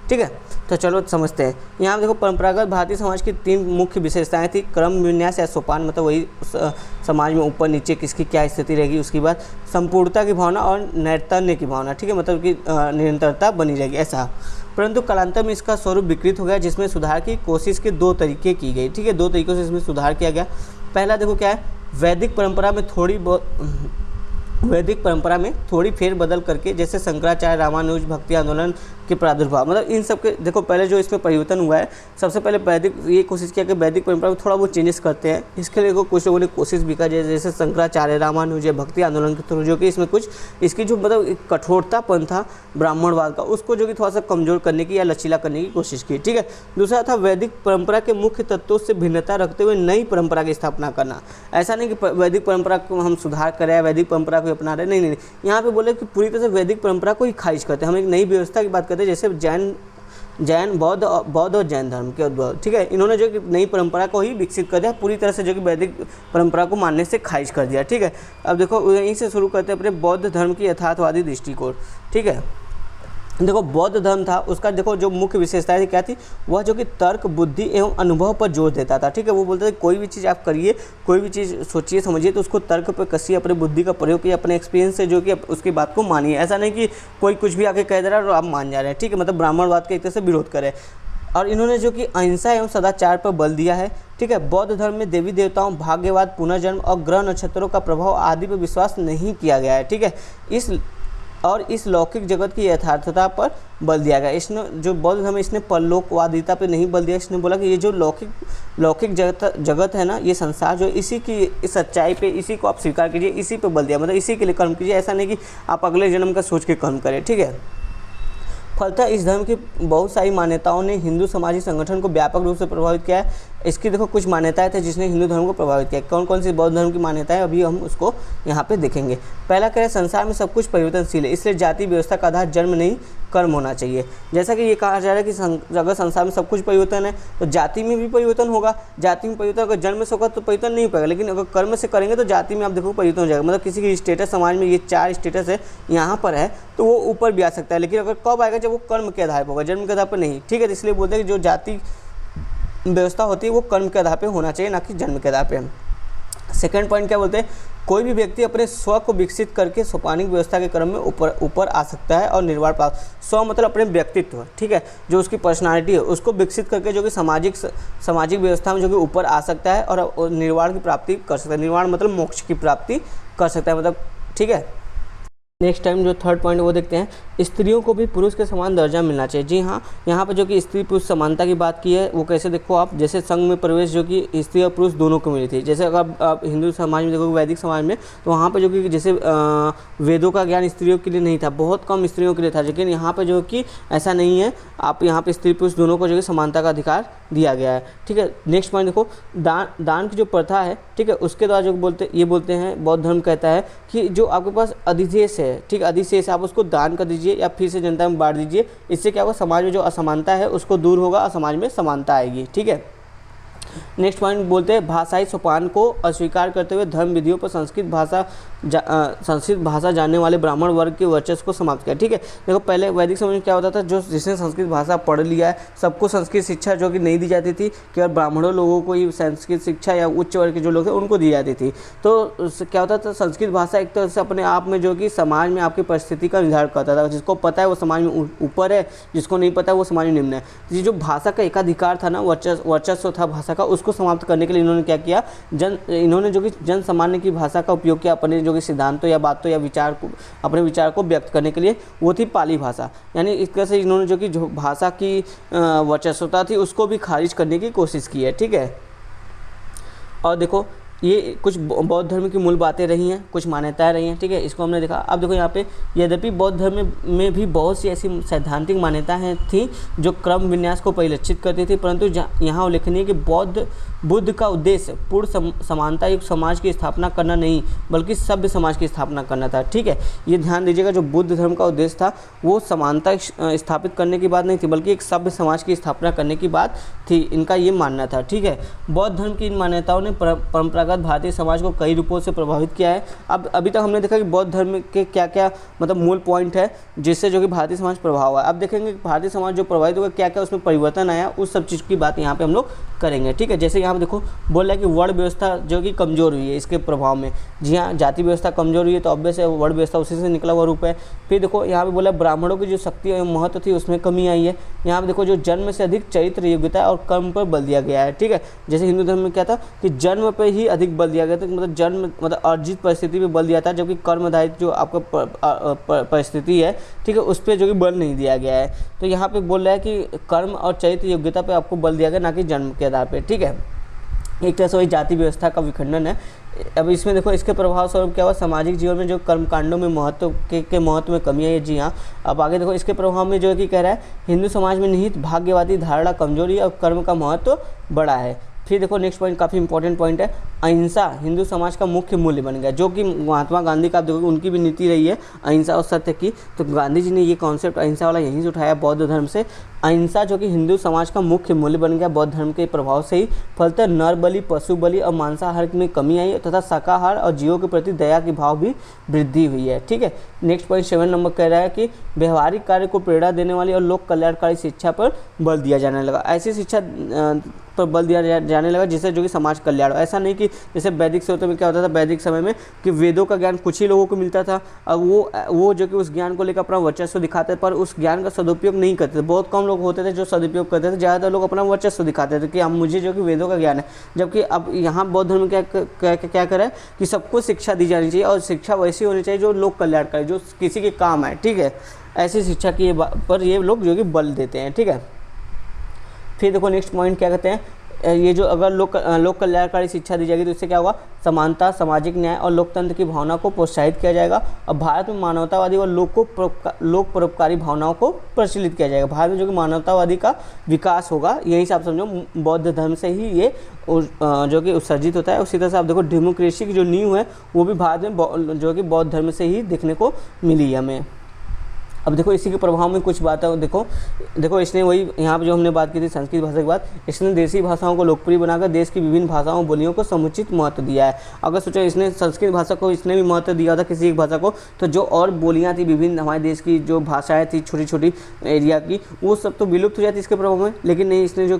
ठीक है, तो चलो समझते हैं। यहाँ देखो परंपरागत भारतीय समाज की 3 मुख्य विशेषताएं थी। क्रम विन्यास या सोपान, मतलब वही समाज में ऊपर नीचे किसकी क्या स्थिति रहेगी, उसके बाद संपूर्णता की भावना और नैर्तन्य की भावना। ठीक है, मतलब कि निरंतरता बनी रहेगी ऐसा। परंतु कालांतर में इसका स्वरूप विकृत हो गया, जिसमें सुधार की कोशिश के 2 तरीके की गई। ठीक है, 2 तरीकों से इसमें सुधार किया गया। पहला देखो क्या है, वैदिक परंपरा में थोड़ी फेरबदल करके, जैसे शंकराचार्य, रामानुज, भक्ति आंदोलन के प्रादुर्भाव, मतलब इन सब के देखो पहले जो इसमें परिवर्तन हुआ है, सबसे पहले वैदिक ये कोशिश किया कि वैदिक परंपरा में थोड़ा बहुत चेंजेस करते हैं। इसके लिए कुछ लोगों ने कोशिश भी की, जैसे शंकराचार्य, रामानुज, भक्ति आंदोलन के थ्रू, जो कि इसमें कुछ इसकी जो मतलब कठोरतापन था ब्राह्मणवाद का, उसको जो कि थोड़ा सा कमजोर करने की या लचीला करने की कोशिश की। ठीक है, दूसरा था वैदिक परंपरा के मुख्य तत्वों से भिन्नता रखते हुए नई परंपरा की स्थापना करना। ऐसा नहीं कि वैदिक परंपरा को हम सुधार करें, वैदिक परंपरा को अपना रहे, नहीं। यहाँ पे बोले कि पूरी तरह से वैदिक परंपरा को ही खारिज करते हैं, हम एक नई व्यवस्था की बात करते हैं, जैसे जैन बौद्ध और जैन धर्म के उद्भव। ठीक है, इन्होंने जो कि नई परंपरा को ही विकसित कर दिया, पूरी तरह से जो कि वैदिक परंपरा को मानने से खारिज कर दिया। ठीक है, अब देखो यहीं से शुरू करते हैं अपने बौद्ध धर्म की यथार्थवादी दृष्टिकोण। ठीक है, देखो बौद्ध धर्म था, उसका देखो जो मुख्य विशेषताएं क्या थी, वह जो कि तर्क, बुद्धि एवं अनुभव पर जोर देता था। ठीक है, वो बोलते थे कोई भी चीज़ आप करिए, कोई भी चीज़ सोचिए समझिए तो उसको तर्क पर कसिए, अपने बुद्धि का प्रयोग किए, अपने एक्सपीरियंस से जो कि उसकी बात को मानिए। ऐसा नहीं कि कोई कुछ भी आके कह दे रहा है और आप मान जा रहे हैं। ठीक है, मतलब ब्राह्मणवाद के एक तरह से विरोध करें। और इन्होंने जो कि अहिंसा एवं सदाचार पर बल दिया है। ठीक है, बौद्ध धर्म में देवी देवताओं, भाग्यवाद, पुनर्जन्म और ग्रह नक्षत्रों का प्रभाव आदि पर विश्वास नहीं किया गया है। ठीक है, इस लौकिक जगत की यथार्थता पर बल दिया गया। इसने जो बौद्ध धर्म, इसने परलोकवादिता पे नहीं बल दिया। इसने बोला कि ये जो लौकिक जगत है ना, ये संसार जो इसी की इस सच्चाई पे, इसी को आप स्वीकार कीजिए, इसी पे बल दिया, मतलब इसी के लिए कर्म कीजिए। ऐसा नहीं कि आप अगले जन्म का सोच के कर्म करें। ठीक है, फलतः इस धर्म की बहुत सारी मान्यताओं ने हिंदू सामाजिक संगठन को व्यापक रूप से प्रभावित किया है। इसकी देखो कुछ मान्यताएं थे जिसने हिंदू धर्म को प्रभावित किया। कौन कौन सी बौद्ध धर्म की मान्यताएं, अभी हम उसको यहाँ पे देखेंगे। पहला कह रहे संसार में सब कुछ परिवर्तनशील है, इसलिए जाति व्यवस्था का आधार जन्म नहीं कर्म होना चाहिए। जैसा कि ये कहा जा रहा है कि अगर संसार में सब कुछ परिवर्तन है तो जाति में भी परिवर्तन होगा। जाति में परिवर्तन अगर जन्म से होगा तो परिवर्तन नहीं हो पाएगा, लेकिन अगर कर्म से करेंगे तो जाति में आप देखो परिवर्तन हो जाएगा। मतलब किसी की स्टेटस समाज में ये 4 स्टेटस है, यहाँ पर है तो वो ऊपर भी आ सकता है, लेकिन अगर कब आएगा जब वो कर्म के आधार पर होगा, जन्म के आधार पर नहीं। ठीक है, इसलिए बोलते हैं कि जो जाति व्यवस्था होती है वो कर्म के आधार पे होना चाहिए, ना कि जन्म के आधार पे। सेकंड पॉइंट क्या बोलते हैं, कोई भी व्यक्ति अपने स्व को विकसित करके सोपानिक व्यवस्था के क्रम में ऊपर आ सकता है और निर्वाण प्राप्त। स्व मतलब अपने व्यक्तित्व, ठीक है, जो उसकी पर्सनालिटी है उसको विकसित करके जो कि सामाजिक व्यवस्था में जो कि ऊपर आ सकता है और निर्वाण की प्राप्ति कर सकता है। निर्वाण मतलब मोक्ष की प्राप्ति कर सकता है, मतलब ठीक है। नेक्स्ट टाइम जो थर्ड पॉइंट वो देखते हैं, स्त्रियों को भी पुरुष के समान दर्जा मिलना चाहिए। जी हाँ, यहाँ पर जो कि स्त्री पुरुष समानता की बात की है वो कैसे देखो आप, जैसे संघ में प्रवेश जो कि स्त्री और पुरुष दोनों को मिली थी। जैसे अगर आप हिंदू समाज में देखोगे, वैदिक समाज में, तो वहाँ पर जो कि जैसे वेदों का ज्ञान स्त्रियों के लिए नहीं था, बहुत कम स्त्रियों के लिए था, लेकिन यहाँ पर जो कि ऐसा नहीं है, आप यहाँ पर स्त्री पुरुष दोनों को जो कि समानता का अधिकार दिया गया है। ठीक है, नेक्स्ट पॉइंट देखो, दान की जो प्रथा है, ठीक है, उसके द्वारा जो बोलते हैं बौद्ध धर्म कहता है कि जो आपके पास अधिदेश है, है, ठीक, अधिशेष आप उसको दान कर दीजिए या फिर से जनता में बांट दीजिए। इससे क्या होगा, समाज में जो असमानता है उसको दूर होगा और समाज में समानता आएगी। ठीक है, नेक्स्ट पॉइंट बोलते हैं भाषाई सोपान को अस्वीकार करते हुए धर्म विधियों पर संस्कृत भाषा जानने वाले ब्राह्मण वर्ग के वर्चस्व को समाप्त किया। ठीक है, देखो पहले वैदिक समय में क्या होता था, जो जिसने संस्कृत भाषा पढ़ लिया है सबको संस्कृत शिक्षा जो कि नहीं दी जाती थी, केवल ब्राह्मणों लोगों को ही संस्कृत शिक्षा या उच्च वर्ग के जो लोग थे उनको दी जाती थी। तो क्या होता था, संस्कृत भाषा एक तरह से अपने आप में जो कि समाज में आपकी परिस्थिति का निर्धारण करता था। जिसको पता है वो समाज में ऊपर है, जिसको नहीं पता है वो समाज में निम्न है। ये जो भाषा का एकाधिकार था ना, वर्चस्व था भाषा का, उसको समाप्त करने के लिए इन्होंने क्या किया, इन्होंने जो कि जन सामान्य की भाषा का उपयोग किया अपने जो कि सिद्धांतों या बातों या विचार को, अपने विचार को व्यक्त करने के लिए, वो थी पाली भाषा। यानी इस तरह से इन्होंने जो भाषा की वर्चस्वता थी उसको भी खारिज करने की कोशिश की है। ठीक है, और देखो ये कुछ बौद्ध धर्म की मूल बातें रही हैं, कुछ मान्यताएं रही हैं। ठीक है, इसको हमने देखा। अब देखो यहाँ पे, यद्यपि बौद्ध धर्म में भी बहुत सी ऐसी सैद्धांतिक मान्यताएं थी जो क्रम विन्यास को परिलक्षित करती थी, परंतु यहाँ उल्लेखनीय कि बुद्ध का उद्देश्य पूर्ण समानता युक्त समाज की स्थापना करना नहीं बल्कि सभ्य समाज की स्थापना करना था। ठीक है, ये ध्यान दीजिएगा, जो बुद्ध धर्म का उद्देश्य था वो समानता स्थापित करने की बात नहीं थी बल्कि एक सभ्य समाज की स्थापना करने की बात थी, इनका ये मानना था। ठीक है, बौद्ध धर्म की इन मान्यताओं ने परंपरागत भारतीय समाज को कई रूपों से प्रभावित किया है। अब अभी तक हमने देखा कि बौद्ध धर्म के क्या क्या मतलब मूल पॉइंट है जिससे जो कि भारतीय समाज प्रभाव हुआ है। अब देखेंगे कि भारतीय समाज जो प्रभावित होगा, क्या क्या उसमें परिवर्तन आया, उस सब चीज़ की बात यहाँ पे हम लोग करेंगे। ठीक है, जैसे यहाँ पे देखो बोल रहा है कि वर्ण व्यवस्था जो कि कमजोर हुई है इसके प्रभाव में। जी हाँ, जाति व्यवस्था कमजोर हुई है तो ऑब्वियस है वर्ण व्यवस्था उसी से निकला हुआ रूप है। फिर देखो यहाँ पे बोला ब्राह्मणों की जो शक्ति और महत्व थी उसमें कमी आई है। यहाँ पे देखो जो जन्म से अधिक चरित्र योग्यता और कर्म पर बल दिया गया है। ठीक है, जैसे हिंदू धर्म में क्या था कि जन्म पर ही अधिक बल दिया गया था, मतलब जन्म मतलब अर्जित परिस्थिति पे बल दिया था, जबकि कर्म आधारित जो आपका परिस्थिति है, ठीक है, उस पर जो कि बल नहीं दिया गया है। तो यहाँ पे बोल रहा है कि कर्म और चरित्र योग्यता पे आपको बल दिया गया, ना कि जन्म के आधार पे। ठीक है, एक तरह से वही जाति व्यवस्था का विखंडन है। अब इसमें देखो इसके प्रभाव स्वरूप क्या हुआ, सामाजिक जीवन में जो कर्मकांडों में महत्व के महत्व में कमी है। जी हाँ, अब आगे देखो इसके प्रभाव में जो है कि कह रहा है हिंदू समाज में निहित भाग्यवादी धारणा कमजोरी है और कर्म का महत्व बड़ा है। फिर देखो नेक्स्ट पॉइंट काफ़ी इंपॉर्टेंट पॉइंट है, अहिंसा हिंदू समाज का मुख्य मूल्य बन गया, जो कि महात्मा गांधी का आप देखोगे उनकी भी नीति रही है अहिंसा और सत्य की। तो गांधी जी ने ये कॉन्सेप्ट अहिंसा वाला यहीं से उठाया बौद्ध धर्म से। अहिंसा जो कि हिंदू समाज का मुख्य मूल्य बन गया बौद्ध धर्म के प्रभाव से ही, फलतः नर बलि, पशु बलि और मांसाहार में कमी आई तथा शाकाहार और जीवों के प्रति दया की भाव भी वृद्धि हुई है। ठीक है, नेक्स्ट पॉइंट 7 नंबर कह रहा है कि व्यवहारिक कार्य को प्रेरणा देने वाली और लोक कल्याणकारी शिक्षा पर बल दिया जाने लगा। ऐसी शिक्षा पर बल दिया जाने लगा जिससे जो कि समाज कल्याण हो। ऐसा नहीं कि जैसे वैदिक समय में क्या होता था, वैदिक समय में कि वेदों का ज्ञान कुछ ही लोगों को मिलता था, अब वो जो कि उस ज्ञान को लेकर अपना वर्चस्व दिखाते पर उस ज्ञान का सदुपयोग नहीं करते थे। बहुत कम लोग होते थे जो सदुपयोग करते थे, ज़्यादातर लोग अपना वर्चस्व दिखाते थे कि हम मुझे जो कि वेदों का ज्ञान है। जबकि अब यहाँ बौद्ध धर्म क्या करे कि सबको शिक्षा दी जानी चाहिए और शिक्षा वैसी होनी चाहिए जो लोक कल्याणकारी, जो किसी के काम है। ठीक है, ऐसी शिक्षा की पर ये लोग जो कि बल देते हैं। ठीक है, फिर देखो नेक्स्ट पॉइंट क्या कहते हैं, ये जो अगर लोक कल्याणकारी शिक्षा दी जाएगी तो इससे क्या होगा, समानता, सामाजिक न्याय और लोकतंत्र की भावना को प्रोत्साहित किया जाएगा और भारत में मानवतावादी और लोक परोपकारी भावनाओं को प्रचलित किया जाएगा। भारत में जो कि मानवतावादी का विकास होगा, यही से आप समझो बौद्ध धर्म से ही ये जो कि उत्सर्जित होता है। उसी तरह से आप देखो डेमोक्रेसी की जो नींव है वो भी भारत में जो कि बौद्ध धर्म से ही देखने को मिली है हमें। अब देखो इसी के प्रभाव में कुछ बातें देखो इसने वही यहाँ पे जो हमने बात की थी संस्कृत भाषा की बात, इसने देसी भाषाओं को लोकप्रिय बनाकर देश की विभिन्न भाषाओं बोलियों को समुचित महत्व दिया है। अगर सोचो इसने संस्कृत भाषा को इसने भी महत्व दिया था किसी एक भाषा को, तो जो और बोलियाँ थी विभिन्न हमारे देश की जो भाषाएँ थी छोटी छोटी एरिया की, वो सब तो विलुप्त हो जाती इसके प्रभाव में। लेकिन नहीं, इसने जो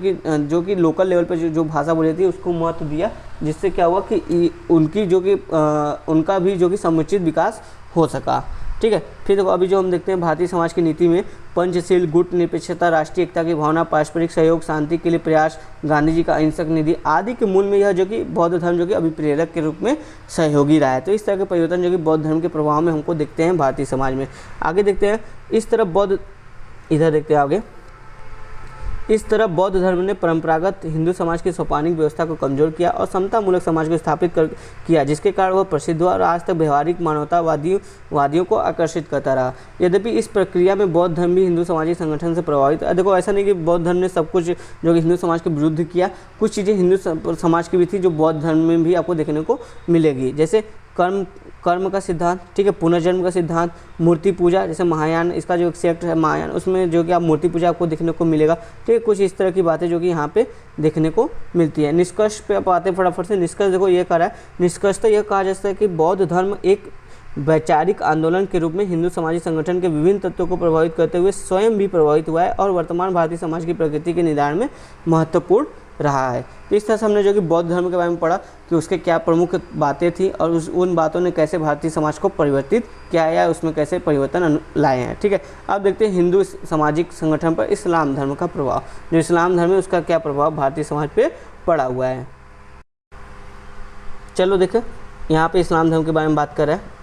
कि लोकल लेवल पर जो भाषा बोली थी उसको महत्व दिया, जिससे क्या हुआ कि उनकी जो कि उनका भी जो कि समुचित विकास हो सका। ठीक है, फिर देखो अभी जो हम देखते हैं भारतीय समाज की नीति में पंचशील, गुट निरपेक्षता, राष्ट्रीय एकता की भावना, पारस्परिक सहयोग, शांति के लिए प्रयास, गांधी जी का अहिंसक निधि आदि के मूल में यह जो कि बौद्ध धर्म जो कि अभिप्रेरक के रूप में सहयोगी रहा है। तो इस तरह के परिवर्तन जो कि बौद्ध धर्म के प्रभाव में हमको देखते हैं भारतीय समाज में। आगे देखते हैं इस तरह बौद्ध धर्म ने परंपरागत हिंदू समाज की सोपानिक व्यवस्था को कमजोर किया और समता मूलक समाज को स्थापित किया, जिसके कारण वह प्रसिद्ध हुआ और आज तक व्यवहारिक मानवतावादियों को आकर्षित करता रहा। यद्यपि इस प्रक्रिया में बौद्ध धर्म भी हिंदू सामाजिक संगठन से प्रभावित है। देखो ऐसा नहीं कि बौद्ध धर्म ने सब कुछ जो कि हिंदू समाज के विरुद्ध किया, कुछ चीज़ें हिंदू समाज की भी थी जो बौद्ध धर्म में भी आपको देखने को मिलेगी। जैसे कर्म कर्म का सिद्धांत, ठीक है, पुनर्जन्म का सिद्धांत, मूर्ति पूजा, जैसे महायान, इसका जो एक सेक्ट है महायान, उसमें जो कि आप मूर्ति पूजा आपको देखने को मिलेगा, ठीक है। कुछ इस तरह की बातें जो कि यहाँ पे देखने को मिलती है। निष्कर्ष पे आप आते हैं फटाफट से। निष्कर्ष देखो ये कह रहा है, निष्कर्ष तो यह कहा जा सकता है कि बौद्ध धर्म एक वैचारिक आंदोलन के रूप में हिंदू सामाजिक संगठन के विभिन्न तत्वों को प्रभावित करते हुए स्वयं भी प्रभावित हुआ है और वर्तमान भारतीय समाज की प्रकृति के निर्धारण में महत्वपूर्ण रहा है। तो इस तरह से हमने जो कि बौद्ध धर्म के बारे में पढ़ा कि उसके क्या प्रमुख बातें थी और उन बातों ने कैसे भारतीय समाज को परिवर्तित किया है या उसमें कैसे परिवर्तन लाए हैं, ठीक है। अब देखते हैं हिंदू सामाजिक संगठन पर इस्लाम धर्म का प्रभाव। जो इस्लाम धर्म है उसका क्या प्रभाव भारतीय समाज पर पड़ा हुआ है। चलो देखो यहाँ पे इस्लाम धर्म के बारे में बात कर रहे हैं।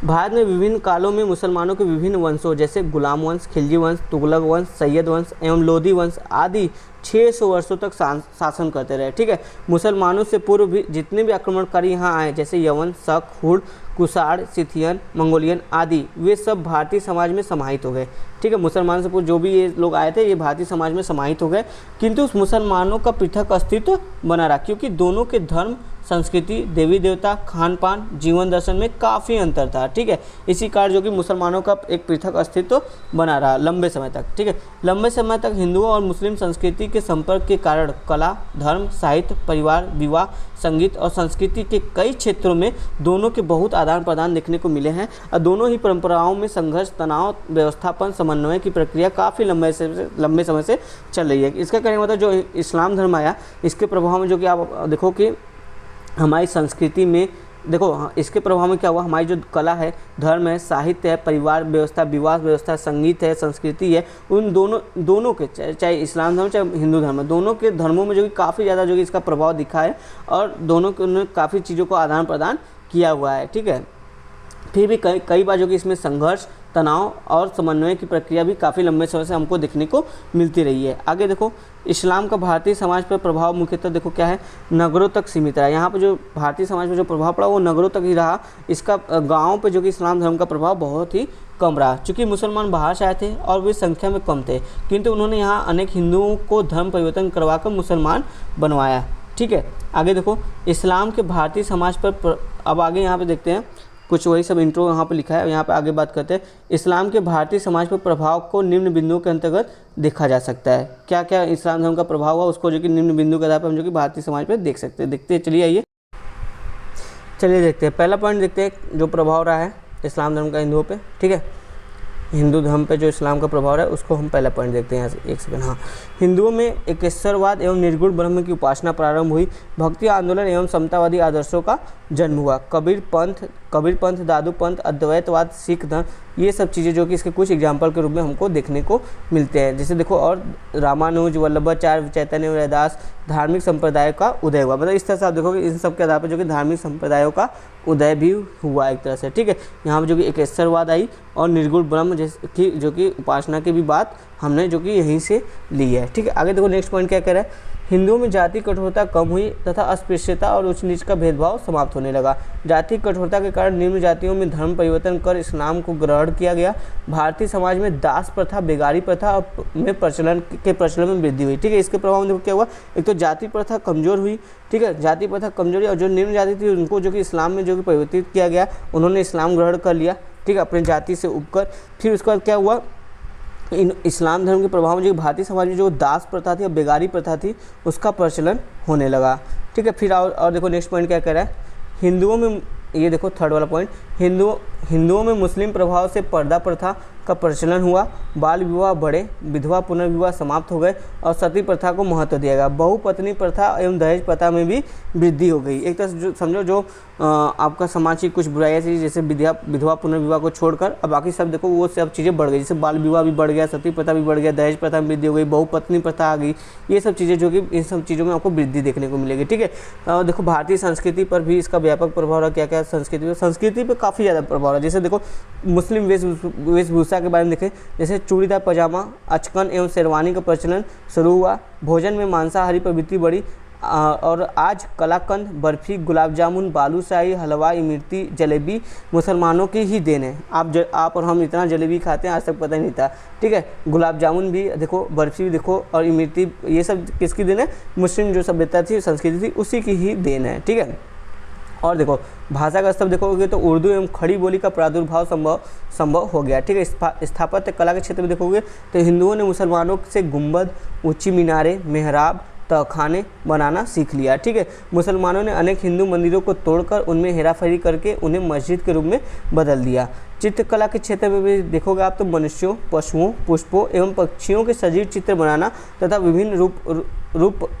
भारत में विभिन्न कालों में मुसलमानों के विभिन्न वंशों जैसे गुलाम वंश, खिलजी वंश, तुगलक वंश, सैयद वंश एवं लोधी वंश आदि 600 वर्षों तक शासन करते रहे, ठीक है। मुसलमानों से पूर्व भी जितने भी आक्रमणकारी यहाँ आए जैसे यवन, शक, हुड़, कुषाण, सिथियन, मंगोलियन आदि, वे सब भारतीय समाज में समाहित हो गए, ठीक है। मुसलमान से पूर्व जो भी ये लोग आए थे ये भारतीय समाज में समाहित हो गए, किंतु उस मुसलमानों का पृथक अस्तित्व बना रहा क्योंकि दोनों के धर्म, संस्कृति, देवी देवता, खान पान, जीवन दर्शन में काफ़ी अंतर था, ठीक है। इसी कारण जो कि मुसलमानों का एक पृथक अस्तित्व बना रहा लंबे समय तक, ठीक है। लंबे समय तक हिंदुओं और मुस्लिम संस्कृति के संपर्क के कारण कला, धर्म, साहित्य, परिवार, विवाह, संगीत और संस्कृति के कई क्षेत्रों में दोनों के बहुत आदान प्रदान देखने को मिले हैं और दोनों ही परंपराओं में संघर्ष, तनाव, व्यवस्थापन, समन्वय की प्रक्रिया काफ़ी लंबे समय से चल रही है। इसका कहने का मतलब जो इस्लाम धर्म आया इसके प्रभाव में जो कि आप देखो कि हमारी संस्कृति में देखो इसके प्रभाव में क्या हुआ, हमारी जो कला है, धर्म है, साहित्य है, परिवार व्यवस्था, विवाह व्यवस्था, संगीत है, संस्कृति है, उन दोनों के चाहे इस्लाम धर्म चाहे हिंदू धर्म, दोनों के धर्मों में जो कि काफ़ी ज़्यादा जो कि इसका प्रभाव दिखा है और दोनों के उन्होंने काफ़ी चीज़ों को आदान प्रदान किया हुआ है, ठीक है। फिर भी कई बार जो कि इसमें संघर्ष, तनाव और समन्वय की प्रक्रिया भी काफ़ी लंबे समय से हमको देखने को मिलती रही है। आगे देखो इस्लाम का भारतीय समाज पर प्रभाव मुख्यतः देखो क्या है, नगरों तक सीमित रहा। यहाँ पर जो भारतीय समाज में जो प्रभाव पड़ा वो नगरों तक ही रहा। इसका गाँव पर जो कि इस्लाम धर्म का प्रभाव बहुत ही कम रहा चूँकि मुसलमान बाहर से आए थे और वे संख्या में कम थे, किंतु उन्होंने यहाँ अनेक हिंदुओं को धर्म परिवर्तन करवाकर मुसलमान बनवाया, ठीक है। आगे देखो इस्लाम के भारतीय समाज पर अब आगे यहाँ पे देखते हैं कुछ वही सब इंट्रो यहाँ पे लिखा है। यहाँ पे आगे बात करते हैं इस्लाम के भारतीय समाज पर प्रभाव को निम्न बिंदुओं के अंतर्गत देखा जा सकता है। क्या क्या इस्लाम धर्म का प्रभाव हुआ उसको जो कि निम्न बिंदु के आधार पर हम जो कि भारतीय समाज पर देख सकते हैं। देखते हैं, चलिए देखते हैं। पहला पॉइंट देखते हैं जो प्रभाव रहा है इस्लाम धर्म का हिंदुओं पे, ठीक है। हिंदू धर्म पे जो इस्लाम का प्रभाव है उसको हम पहला पॉइंट देखते हैं। यहाँ से एक सेकंड। हाँ, हिंदुओं में एकेश्वरवाद एवं निर्गुण ब्रह्म की उपासना प्रारंभ हुई। भक्ति आंदोलन एवं समतावादी आदर्शों का जन्म हुआ। कबीर पंथ, दादू पंथ, अद्वैतवाद, सिख धर्म, ये सब चीज़ें जो कि इसके कुछ एग्जाम्पल के रूप में हमको देखने को मिलते हैं। जैसे देखो और रामानुज, वल्लभाचार्य, चैतन्य, रविदास, धार्मिक संप्रदाय का उदय हुआ। मतलब इस तरह से आप देखोगे इन सब के आधार पर जो कि धार्मिक संप्रदायों का उदय भी हुआ एक तरह से, ठीक है। यहाँ पर जो कि एकेश्वरवाद आई और निर्गुण ब्रह्म जैसे की जो कि उपासना की भी बात हमने जो कि यहीं से ली है, ठीक है। आगे देखो नेक्स्ट पॉइंट क्या कह रहा है, हिंदुओं में जाति कठोरता कम हुई तथा अस्पृश्यता और उच्च नीच का भेदभाव समाप्त होने लगा। जाति कठोरता के कारण निम्न जातियों में धर्म परिवर्तन कर इस्लाम को ग्रहण किया गया। भारतीय समाज में दास प्रथा, बेगारी प्रथा में प्रचलन में वृद्धि हुई, ठीक है। इसके प्रभाव में क्या हुआ, एक तो जाति प्रथा कमजोर हुई, ठीक है। जाति प्रथा कमजोरी और जो निम्न जाति थी उनको जो कि इस्लाम में जो कि परिवर्तित किया गया, उन्होंने इस्लाम ग्रहण कर लिया, ठीक है, अपनी जाति से उबकर। फिर उसके बाद क्या हुआ, इन इस्लाम धर्म के प्रभाव में जो भारतीय समाज में जो दास प्रथा थी और बेगारी प्रथा थी उसका प्रचलन होने लगा, ठीक है। फिर और देखो नेक्स्ट पॉइंट क्या कह रहा है, हिंदुओं में ये देखो थर्ड वाला पॉइंट, हिंदुओं में मुस्लिम प्रभाव से पर्दा प्रथा का प्रचलन हुआ। बाल विवाह बढ़े, विधवा पुनर्विवाह समाप्त हो गए और सती प्रथा को महत्व दिया गया। बहुपत्नी प्रथा एवं दहेज प्रथा में भी वृद्धि हो गई। एक तरह से समझो जो आपका समाज की कुछ बुराइयाँ थी जैसे विधवा पुनर्विवाह को छोड़कर अब बाकी सब देखो वो सब चीज़ें बढ़ गई। जैसे बाल विवाह भी बढ़ गया, सती प्रथा भी बढ़ गया, दहेज प्रथा में वृद्धि हो गई, बहुपत्नी प्रथा आ गई। ये सब चीज़ें जो कि इन सब चीज़ों में आपको वृद्धि देखने को मिलेगी, ठीक है। देखो भारतीय संस्कृति पर भी इसका व्यापक प्रभाव रहा। क्या क्या संस्कृति पर काफ़ी ज़्यादा प्रभाव रहा। जैसे देखो मुस्लिम वेशभूषा के बारे में देखें, जैसे चूड़ीदार पजामा, अचकन एवं शेरवानी का प्रचलन शुरू हुआ। भोजन में मांसाहारी प्रवृत्ति बढ़ी और आज कलाकंद, बर्फी, गुलाब जामुन, बालूशाही, हलवा, इमरती, जलेबी मुसलमानों की ही देन है। आप और हम इतना जलेबी खाते हैं आज तक पता ही नहीं था, ठीक है। गुलाब जामुन भी देखो, बर्फी भी देखो और इमरती, ये सब किसकी देन है, मुस्लिम जो सभ्यता थी, संस्कृति थी, उसी की ही देन है, ठीक है। और देखो भाषा का स्तर देखोगे तो उर्दू एवं खड़ी बोली का प्रादुर्भाव संभव हो गया। ठीक है, स्थापत्य कला के क्षेत्र में देखोगे तो हिंदुओं ने मुसलमानों से गुंबद, ऊंची मीनारें, मेहराब, तहखाने बनाना सीख लिया। ठीक है, मुसलमानों ने अनेक हिंदू मंदिरों को तोड़कर उनमें हेराफेरी करके उन्हें मस्जिद के रूप में बदल दिया। चित्रकला के क्षेत्र में भी देखोगे आप तो मनुष्यों, पशुओं, पुष्पों एवं पक्षियों के सजीव चित्र बनाना तथा विभिन्न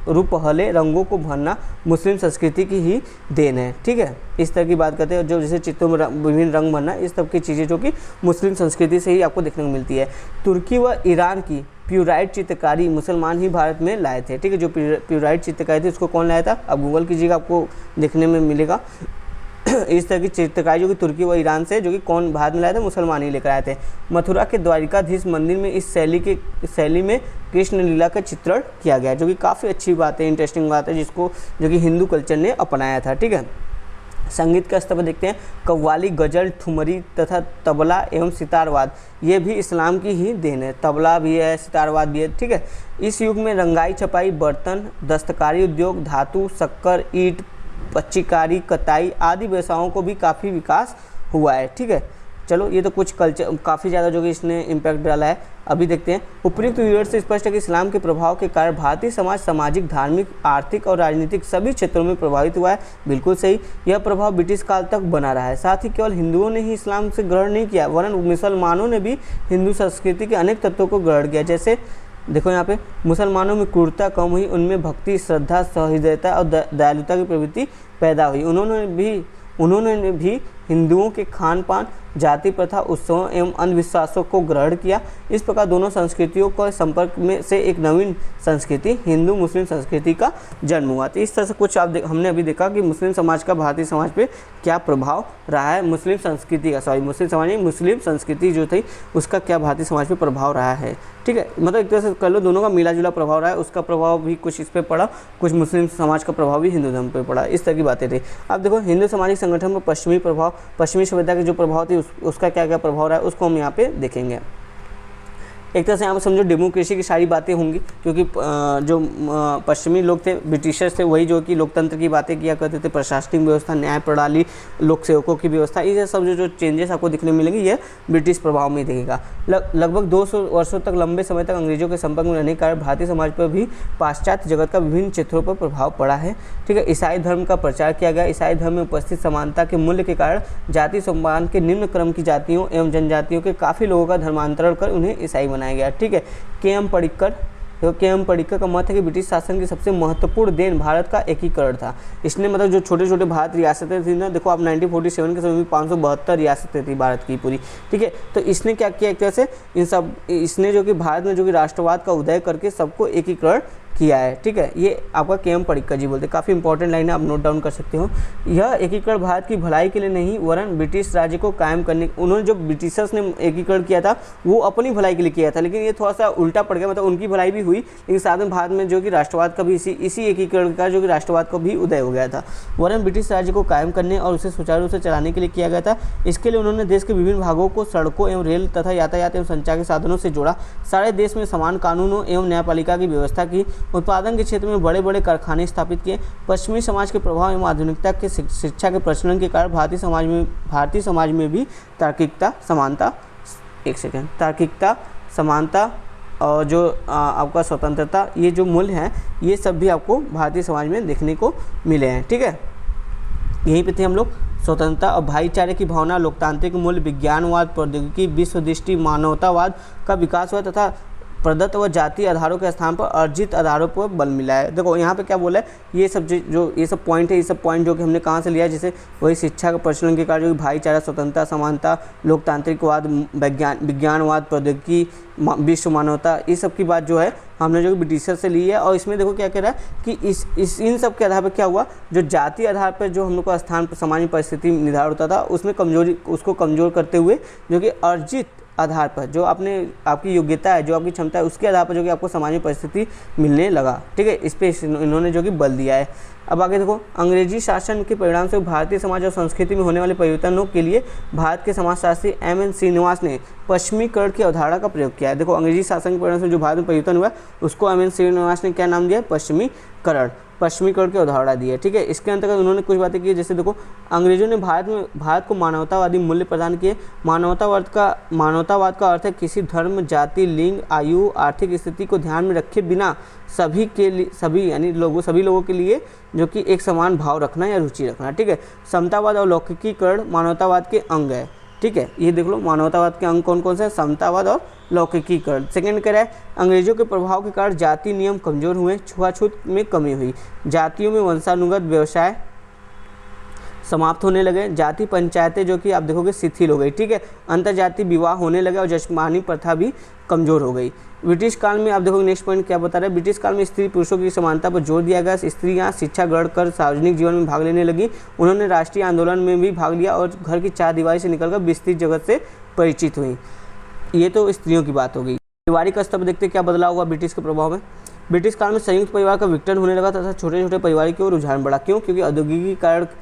रूपहले रंगों को भरना मुस्लिम संस्कृति की ही देन है। ठीक है, इस तरह की बात करते हैं, जो जैसे चित्रों में विभिन्न रंग भरना, इस सब की चीज़ें जो कि मुस्लिम संस्कृति से ही आपको देखने को मिलती है। तुर्की व ईरान की प्यूराइट चित्रकारी मुसलमान ही भारत में लाए थे। ठीक है, जो प्यूराइट चित्रकारी थी उसको कौन लाया था, आप गूगल कीजिएगा, आपको देखने में मिलेगा। इस तरह की चित्रकारी जो कि तुर्की व ईरान से जो कि कौन भारत में लाए थे, मुसलमान ही लेकर आए थे। मथुरा के द्वारिकाधीश मंदिर में इस शैली में कृष्ण लीला का चित्रण किया गया, जो कि काफ़ी अच्छी बात है, इंटरेस्टिंग बात है, जिसको जो कि हिंदू कल्चर ने अपनाया था। ठीक है, संगीत का स्तर पर देखते हैं, कव्वाली, गज़ल, ठुमरी तथा तबला एवं सितारवाद, ये भी इस्लाम की ही देन है। तबला भी है, सितारवाद भी है। ठीक है, इस युग में रंगाई, छपाई, बर्तन, दस्तकारी उद्योग, धातु, शक्कर, ईंट, पच्चीकारी, कताई आदि व्यवसायों को भी काफ़ी विकास हुआ है। ठीक है, चलो ये तो कुछ कल्चर काफ़ी ज़्यादा जो कि इसने इम्पैक्ट डाला है। अभी देखते हैं, उपयुक्त विवरण से स्पष्ट है कि इस्लाम के प्रभाव के कारण भारतीय समाज सामाजिक, धार्मिक, आर्थिक और राजनीतिक सभी क्षेत्रों में प्रभावित हुआ है। बिल्कुल सही, यह प्रभाव ब्रिटिश काल तक बना रहा है। साथ ही केवल हिंदुओं ने ही इस्लाम से ग्रहण नहीं किया, वरन मुसलमानों ने भी हिंदू संस्कृति के अनेक तत्वों को ग्रहण किया। जैसे देखो यहाँ पे मुसलमानों में क्रूरता कम हुई, उनमें भक्ति, श्रद्धा, सहृदयता और दयालुता की प्रवृत्ति पैदा हुई। उन्होंने भी हिंदुओं के खान पान, जाति प्रथा, उत्सवों एवं अंधविश्वासों को ग्रहण किया। इस प्रकार दोनों संस्कृतियों के संपर्क में से एक नवीन संस्कृति हिंदू मुस्लिम संस्कृति का जन्म हुआ। तो इस तरह से कुछ हमने अभी देखा कि मुस्लिम समाज का भारतीय समाज पे क्या प्रभाव रहा है, मुस्लिम संस्कृति जो थी उसका क्या भारतीय समाज पे प्रभाव रहा है। ठीक है, मतलब एक तरह से कर लो, दोनों का मिला जुला प्रभाव रहा है। उसका प्रभाव भी कुछ इस पर पड़ा, कुछ मुस्लिम समाज का प्रभाव भी हिंदू धर्म पर पड़ा, इस तरह की बातें थी। अब देखो हिंदू सामाजिक संगठन पर पश्चिमी सभ्यता के जो प्रभाव थी उसका क्या क्या प्रभाव रहा है उसको हम यहाँ पे देखेंगे। एक तरह से यहाँ पर समझो डेमोक्रेसी की सारी बातें होंगी, क्योंकि जो पश्चिमी लोग थे, ब्रिटिशर्स थे, वही जो कि लोकतंत्र की बातें किया करते थे, प्रशासनिक व्यवस्था, न्याय प्रणाली, लोक सेवकों की व्यवस्था, ये सब जो चेंजेस आपको दिखने मिलेंगे ये ब्रिटिश प्रभाव में दिखेगा। लगभग 200 वर्षों तक लंबे समय तक अंग्रेजों के संपर्क में रहने के कारण भारतीय समाज पर भी पाश्चात्य जगत का विभिन्न क्षेत्रों पर प्रभाव पड़ा है। ठीक है, ईसाई धर्म का प्रचार किया गया। ईसाई धर्म में उपस्थित समानता के मूल्य के कारण जाति सम्मान के निम्न क्रम की जातियों एवं जनजातियों के काफ़ी लोगों का धर्मांतरण कर उन्हें ईसाई बनाया गया। ठीक है, के.एम. पडिक्कर का मत है कि ब्रिटिश शासन की सबसे महत्वपूर्ण देन भारत का एकीकरण था। इसने मतलब जो छोटे छोटे भारत रियासतें थी ना, देखो आप 1947 के समय में 572 रियासतें थी भारत की पूरी। ठीक है, तो इसने क्या किया, एक तरह से इसने जो कि भारत में जो कि राष्ट्रवाद का उदय करके सबको एकीकरण किया है। ठीक है, ये आपका के.एम. पडिक्कर जी बोलते हैं, काफ़ी इंपॉर्टेंट लाइन है, आप नोट डाउन कर सकते हो। यह एकीकरण भारत की भलाई के लिए नहीं वरन ब्रिटिश राज्य को कायम करने, उन्होंने जो ब्रिटिशर्स ने एकीकरण किया था वो अपनी भलाई के लिए किया था, लेकिन ये थोड़ा सा उल्टा पड़ गया, मतलब उनकी भलाई भी हुई लेकिन साथ में भारत में जो कि राष्ट्रवाद का भी इसी एकीकरण का जो कि राष्ट्रवाद का भी उदय हो गया था, वरन ब्रिटिश राज्य को कायम करने और उसे सुचारू रूप से चलाने के लिए किया गया था। इसके लिए उन्होंने देश के विभिन्न भागों को सड़कों एवं रेल तथा यातायात एवं संचार के साधनों से जोड़ा। सारे देश में समान कानूनों एवं न्यायपालिका की व्यवस्था की। उत्पादन के क्षेत्र में बड़े बड़े कारखाने स्थापित किए। पश्चिमी समाज के प्रभाव एवं आधुनिकता के शिक्षा के प्रचलन के कारण भारतीय समाज में भी तार्किकता, समानता और जो आपका स्वतंत्रता, ये जो मूल्य हैं ये सब भी आपको भारतीय समाज में देखने को मिले हैं। ठीक है, यहीं पे थे हम लोग। स्वतंत्रता और भाईचारे की भावना, लोकतांत्रिक मूल्य, विज्ञानवाद, प्रौद्योगिकी, विश्व दृष्टि, मानवतावाद का विकास हुआ तथा प्रदत्त व जातीय आधारों के स्थान पर अर्जित आधारों पर बल मिला है। देखो यहाँ पे क्या बोला है, ये सब पॉइंट है, ये सब पॉइंट जो कि हमने कहाँ से लिया, जैसे वही शिक्षा का प्रचलन के कारण जो भाईचारा, स्वतंत्रता, समानता, लोकतांत्रिकवाद, विज्ञानवाद, प्रौद्योगिकी, विश्व मानवता, इस सब की बात जो है हमने जो ब्रिटिशर से ली है। और इसमें देखो क्या कह रहा है कि इन सब के आधार पर क्या हुआ, जो जाति आधार पर जो हम लोग का स्थान सामान्य परिस्थिति निर्धारण होता था उसमें उसको कमजोर करते हुए जो कि अर्जित आधार पर, जो आपकी योग्यता है, जो आपकी क्षमता है, उसके आधार पर जो कि आपको सामान्य परिस्थिति मिलने लगा। ठीक है, इस पर इन्होंने जो कि बल दिया है। अब आगे देखो, अंग्रेजी शासन के परिणाम से भारतीय समाज और संस्कृति में होने वाले परिवर्तनों के लिए भारत के समाजशास्त्री एम.एन. श्रीनिवास ने पश्चिमीकरण की अवधारणा का प्रयोग किया है। देखो, अंग्रेजी शासन के परिणाम से जो भारत में परिवर्तन हुआ उसको एम.एन. श्रीनिवास ने क्या नाम दिया? पश्चिमीकरण की अवधारणा दी है। ठीक है, इसके अंतर्गत उन्होंने कुछ बातें की, जैसे देखो, अंग्रेजों ने भारत को मानवतावादी मूल्य प्रदान किए। मानवतावाद का अर्थ है किसी धर्म, जाति, लिंग, आयु, आर्थिक स्थिति को ध्यान में रखे बिना सभी लोगों के लिए जो कि एक समान भाव रखना या रुचि रखना। ठीक है, समतावाद और लौकिकीकरण मानवतावाद के अंग है। ठीक है, ये देख लो, मानवतावाद के अंग कौन कौन से हैं? समतावाद और लौकिकीकरण। सेकंड कह रहा है, अंग्रेजों के प्रभाव के कारण जाति नियम कमजोर हुए, छुआछूत में कमी हुई, जातियों में वंशानुगत व्यवसाय समाप्त होने लगे, जाति पंचायतें जो कि आप देखोगे शिथिल हो गई। ठीक है, अंतर्जातीय विवाह होने लगे और जजमानी प्रथा भी कमजोर हो गई। ब्रिटिश काल में आप देखोगे, नेक्स्ट पॉइंट क्या बता रहा है, ब्रिटिश काल में स्त्री पुरुषों की समानता पर जोर दिया गया। स्त्रियां शिक्षा ग्रहण कर सार्वजनिक जीवन में भाग लेने लगी। उन्होंने राष्ट्रीय आंदोलन में भी भाग लिया और घर की चार दीवारी से निकलकर विस्तृत जगत से परिचित हुई। ये तो स्त्रियों की बात हो गई। पारिवारिक स्तर पर देखते क्या बदलाव हुआ ब्रिटिश के प्रभाव में। ब्रिटिश काल में संयुक्त परिवार का विघटन होने लगा तथा छोटे छोटे परिवार की ओर रुझान बढ़ा। क्यों? क्योंकि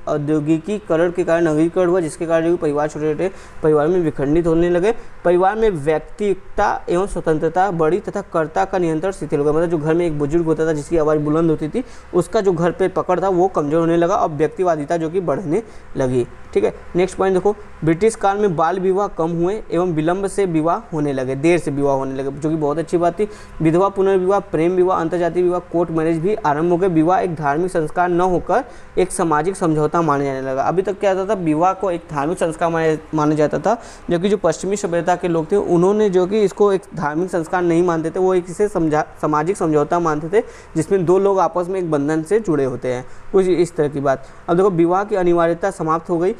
औद्योगिकीकरण के कारण नगरीकरण हुआ, जिसके कारण जो परिवार छोटे छोटे परिवार में विखंडित होने लगे। परिवार में व्यक्तिगतता एवं स्वतंत्रता बढ़ी तथा कर्ता का नियंत्रण शिथिल हो गया। मतलब जो घर में एक बुजुर्ग होता था जिसकी आवाज़ बुलंद होती थी, उसका जो घर पे पकड़ था वो कमजोर होने लगा और व्यक्तिवादिता जो कि बढ़ने लगी। ठीक है, नेक्स्ट पॉइंट देखो, ब्रिटिश काल में बाल विवाह कम हुए एवं विलंब से विवाह होने लगे, देर से विवाह होने लगे, जो कि बहुत अच्छी बात थी। विधवा पुनर्विवाह, प्रेम विवाह, अंतर्जातीय विवाह, कोर्ट मैरिज भी आरंभ हो गए। विवाह एक धार्मिक संस्कार न होकर एक सामाजिक समझौता माने जाने लगा। अभी तक क्या होता था, विवाह को एक धार्मिक संस्कार माना जाता था, जबकि जो पश्चिमी सभ्यता के लोग थे उन्होंने जो कि इसको एक धार्मिक संस्कार नहीं मानते थे, वो एक इसे सामाजिक समझौता मानते थे जिसमें दो लोग आपस में एक बंधन से जुड़े होते हैं, कुछ इस तरह की बात। अब देखो, विवाह की अनिवार्यता समाप्त हो गई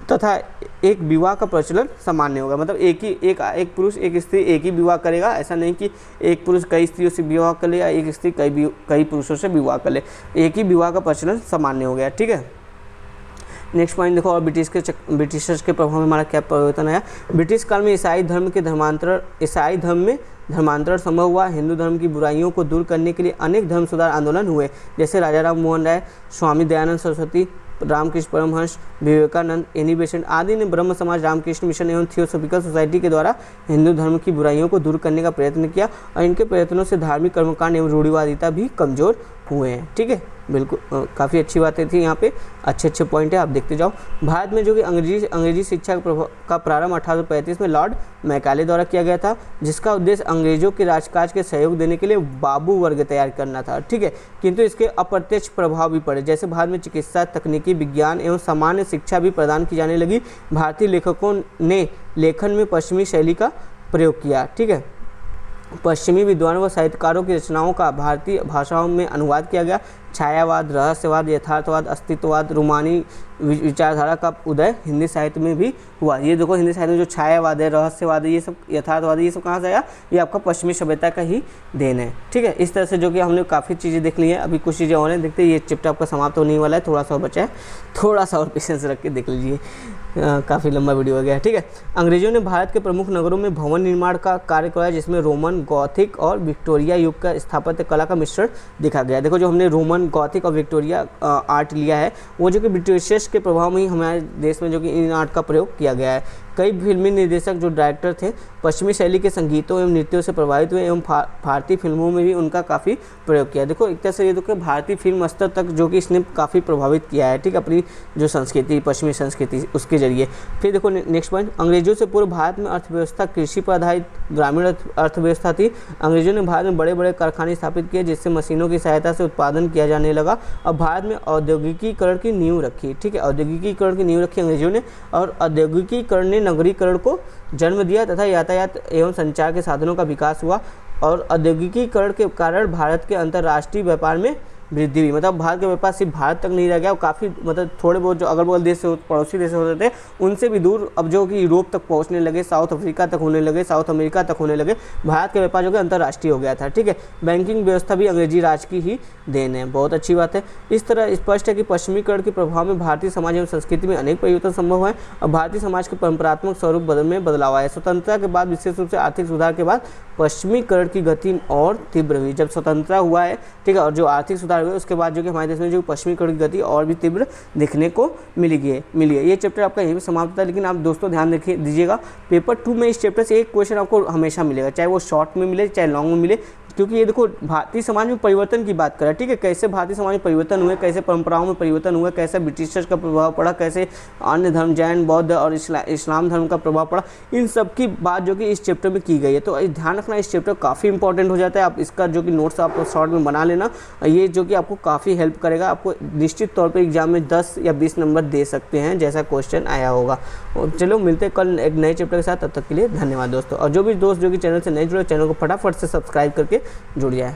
तथा एक विवाह का प्रचलन सामान्य होगा। मतलब एक पुरुष एक स्त्री एक ही विवाह करेगा, ऐसा नहीं कि एक पुरुष कई स्त्रियों से विवाह कर ले या एक स्त्री कई पुरुषों से विवाह कर ले, एक ही विवाह का प्रचलन सामान्य हो गया। ठीक है, नेक्स्ट पॉइंट देखो, और ब्रिटिशर्स के प्रभाव में हमारा क्या परिवर्तन आया। ब्रिटिश काल में ईसाई धर्म में धर्मांतरण संभव हुआ। हिंदू धर्म की बुराइयों को दूर करने के लिए अनेक धर्म सुधार आंदोलन हुए, जैसे राजा राम मोहन राय, स्वामी दयानंद सरस्वती, रामकृष्ण परमहंस, विवेकानंद, एनी बेसेंट आदि ने ब्रह्म समाज, रामकृष्ण मिशन एवं थियोसॉफिकल सोसाइटी के द्वारा हिंदू धर्म की बुराइयों को दूर करने का प्रयत्न किया और इनके प्रयत्नों से धार्मिक कर्मकांड एवं रूढ़िवादिता भी कमजोर हुए हैं। ठीक है, बिल्कुल काफ़ी अच्छी बातें थी यहाँ पे, अच्छे पॉइंट है, आप देखते जाओ। भारत में जो कि अंग्रेजी शिक्षा का प्रारंभ 1835 में लॉर्ड मैकाले द्वारा किया गया था, जिसका उद्देश्य अंग्रेजों के राजकाज के सहयोग देने के लिए बाबू वर्ग तैयार करना था। ठीक है, किंतु इसके अप्रत्यक्ष प्रभाव भी पड़े, जैसे भारत में चिकित्सा, तकनीकी, विज्ञान एवं सामान्य शिक्षा भी प्रदान की जाने लगी। भारतीय लेखकों ने लेखन में पश्चिमी शैली का प्रयोग किया। ठीक है, पश्चिमी विद्वानों व साहित्यकारों की रचनाओं का भारतीय भाषाओं में अनुवाद किया गया। छायावाद, रहस्यवाद, यथार्थवाद, अस्तित्ववाद, रूमानी विचारधारा का उदय हिंदी साहित्य में भी हुआ। ये देखो, हिंदी साहित्य में जो छायावाद है, रहस्यवाद है, ये सब यथार्थवाद है, ये सब कहाँ से आया? ये आपका पश्चिमी सभ्यता का ही देन है। ठीक है, इस तरह से जो कि हमने काफ़ी चीज़ें देख ली हैं। अभी कुछ चीज़ें और हैं, देखते हैं। ये चैप्टर आपका समाप्त होने वाला है, थोड़ा सा बचा है, थोड़ा सा और पेशेंस रख के देख लीजिए, काफ़ी लंबा वीडियो हो गया। ठीक है, अंग्रेजों ने भारत के प्रमुख नगरों में भवन निर्माण का कार्य कराया, जिसमें रोमन, गॉथिक और विक्टोरिया युग का स्थापत्य कला का मिश्रण देखा गया। देखो, जो हमने रोमन, गॉथिक और विक्टोरिया आर्ट लिया है, वो जो कि ब्रिटिशर्स के प्रभाव में ही हमारे देश में जो कि इन आर्ट का प्रयोग किया गया है। कई फिल्मी निर्देशक जो डायरेक्टर थे पश्चिमी शैली के संगीतों एवं नृत्यों से प्रभावित हुए एवं भारतीय फिल्मों में भी उनका काफ़ी प्रयोग किया। देखो, एक तरह से ये तो कि भारतीय फिल्म स्तर तक जो कि इसने काफ़ी प्रभावित किया है। ठीक है, अपनी जो संस्कृति, पश्चिमी संस्कृति, उसके जरिए। फिर देखो नेक्स्ट पॉइंट, अंग्रेजों से पूर्व भारत में अर्थव्यवस्था कृषि पर आधारित ग्रामीण अर्थव्यवस्था थी। अंग्रेजों ने भारत में बड़े बड़े कारखाने स्थापित किए, जिससे मशीनों की सहायता से उत्पादन किया जाने लगा और भारत में औद्योगिकीकरण की नींव रखी। ठीक है, औद्योगिकीकरण की नींव रखी अंग्रेजों ने, और औद्योगिकीकरण ने नगरीकरण को जन्म दिया तथा यातायात एवं संचार के साधनों का विकास हुआ। और औद्योगिकीकरण के कारण भारत के अंतर्राष्ट्रीय व्यापार में वृद्धि हुई। मतलब भारत का व्यापार सिर्फ भारत तक नहीं रह गया, काफ़ी मतलब थोड़े बहुत जो अगल बगल देश से पड़ोसी देश होते थे उनसे भी दूर अब जो कि यूरोप तक पहुंचने लगे, साउथ अफ्रीका तक होने लगे, साउथ अमेरिका तक होने लगे। भारत का व्यापार जो कि अंतर्राष्ट्रीय हो गया था। ठीक है, बैंकिंग व्यवस्था भी अंग्रेजी राज की ही देन है, बहुत अच्छी बात है। इस तरह स्पष्ट है कि पश्चिमीकरण के प्रभाव में भारतीय समाज एवं संस्कृति में अनेक परिवर्तन संभव है और भारतीय समाज के परंपरात्मक स्वरूप में बदलाव आया। स्वतंत्रता के बाद, विशेष रूप से आर्थिक सुधार के बाद, पश्चिमीकरण की गति और तीव्र हुई। जब स्वतंत्रता हुआ है, ठीक है, और जो आर्थिक सुधार सुधार हुए, उसके बाद जो कि हमारे देश में जो पश्चिमी कड़ की गति और भी तीव्र दिखने को मिली है। ये चैप्टर आपका यहीं पे समाप्त होता है। लेकिन आप दोस्तों ध्यान दीजिएगा, पेपर 2 में इस चैप्टर से एक क्वेश्चन आपको हमेशा मिलेगा, चाहे वो शॉर्ट में मिले चाहे लॉन्ग में मिले, क्योंकि ये देखो भारतीय समाज में परिवर्तन की बात कर रहा है, ठीक है, कैसे भारतीय समाज में परिवर्तन हुए, कैसे परंपराओं में परिवर्तन हुआ, कैसे ब्रिटिशर्स का प्रभाव पड़ा, कैसे अन्य धर्म जैन बौद्ध और इस्लाम धर्म का प्रभाव पड़ा, इन सब की बात जो कि इस चैप्टर में की गई है। तो ध्यान रखना, इस चैप्टर काफ़ी इंपॉर्टेंट हो जाता है। आप इसका जो कि नोट्स आप शॉर्ट में बना लेना, ये जो कि आपको काफ़ी हेल्प करेगा। आपको निश्चित तौर पर एग्जाम में 10 या 20 नंबर दे सकते हैं, जैसा क्वेश्चन आया होगा। चलो मिलते हैं कल एक नए चैप्टर के साथ, तब तक के लिए धन्यवाद दोस्तों। और जो भी दोस्त जो कि चैनल से नहीं जुड़े, चैनल को फटाफट से सब्सक्राइब करके जुड़ जाए।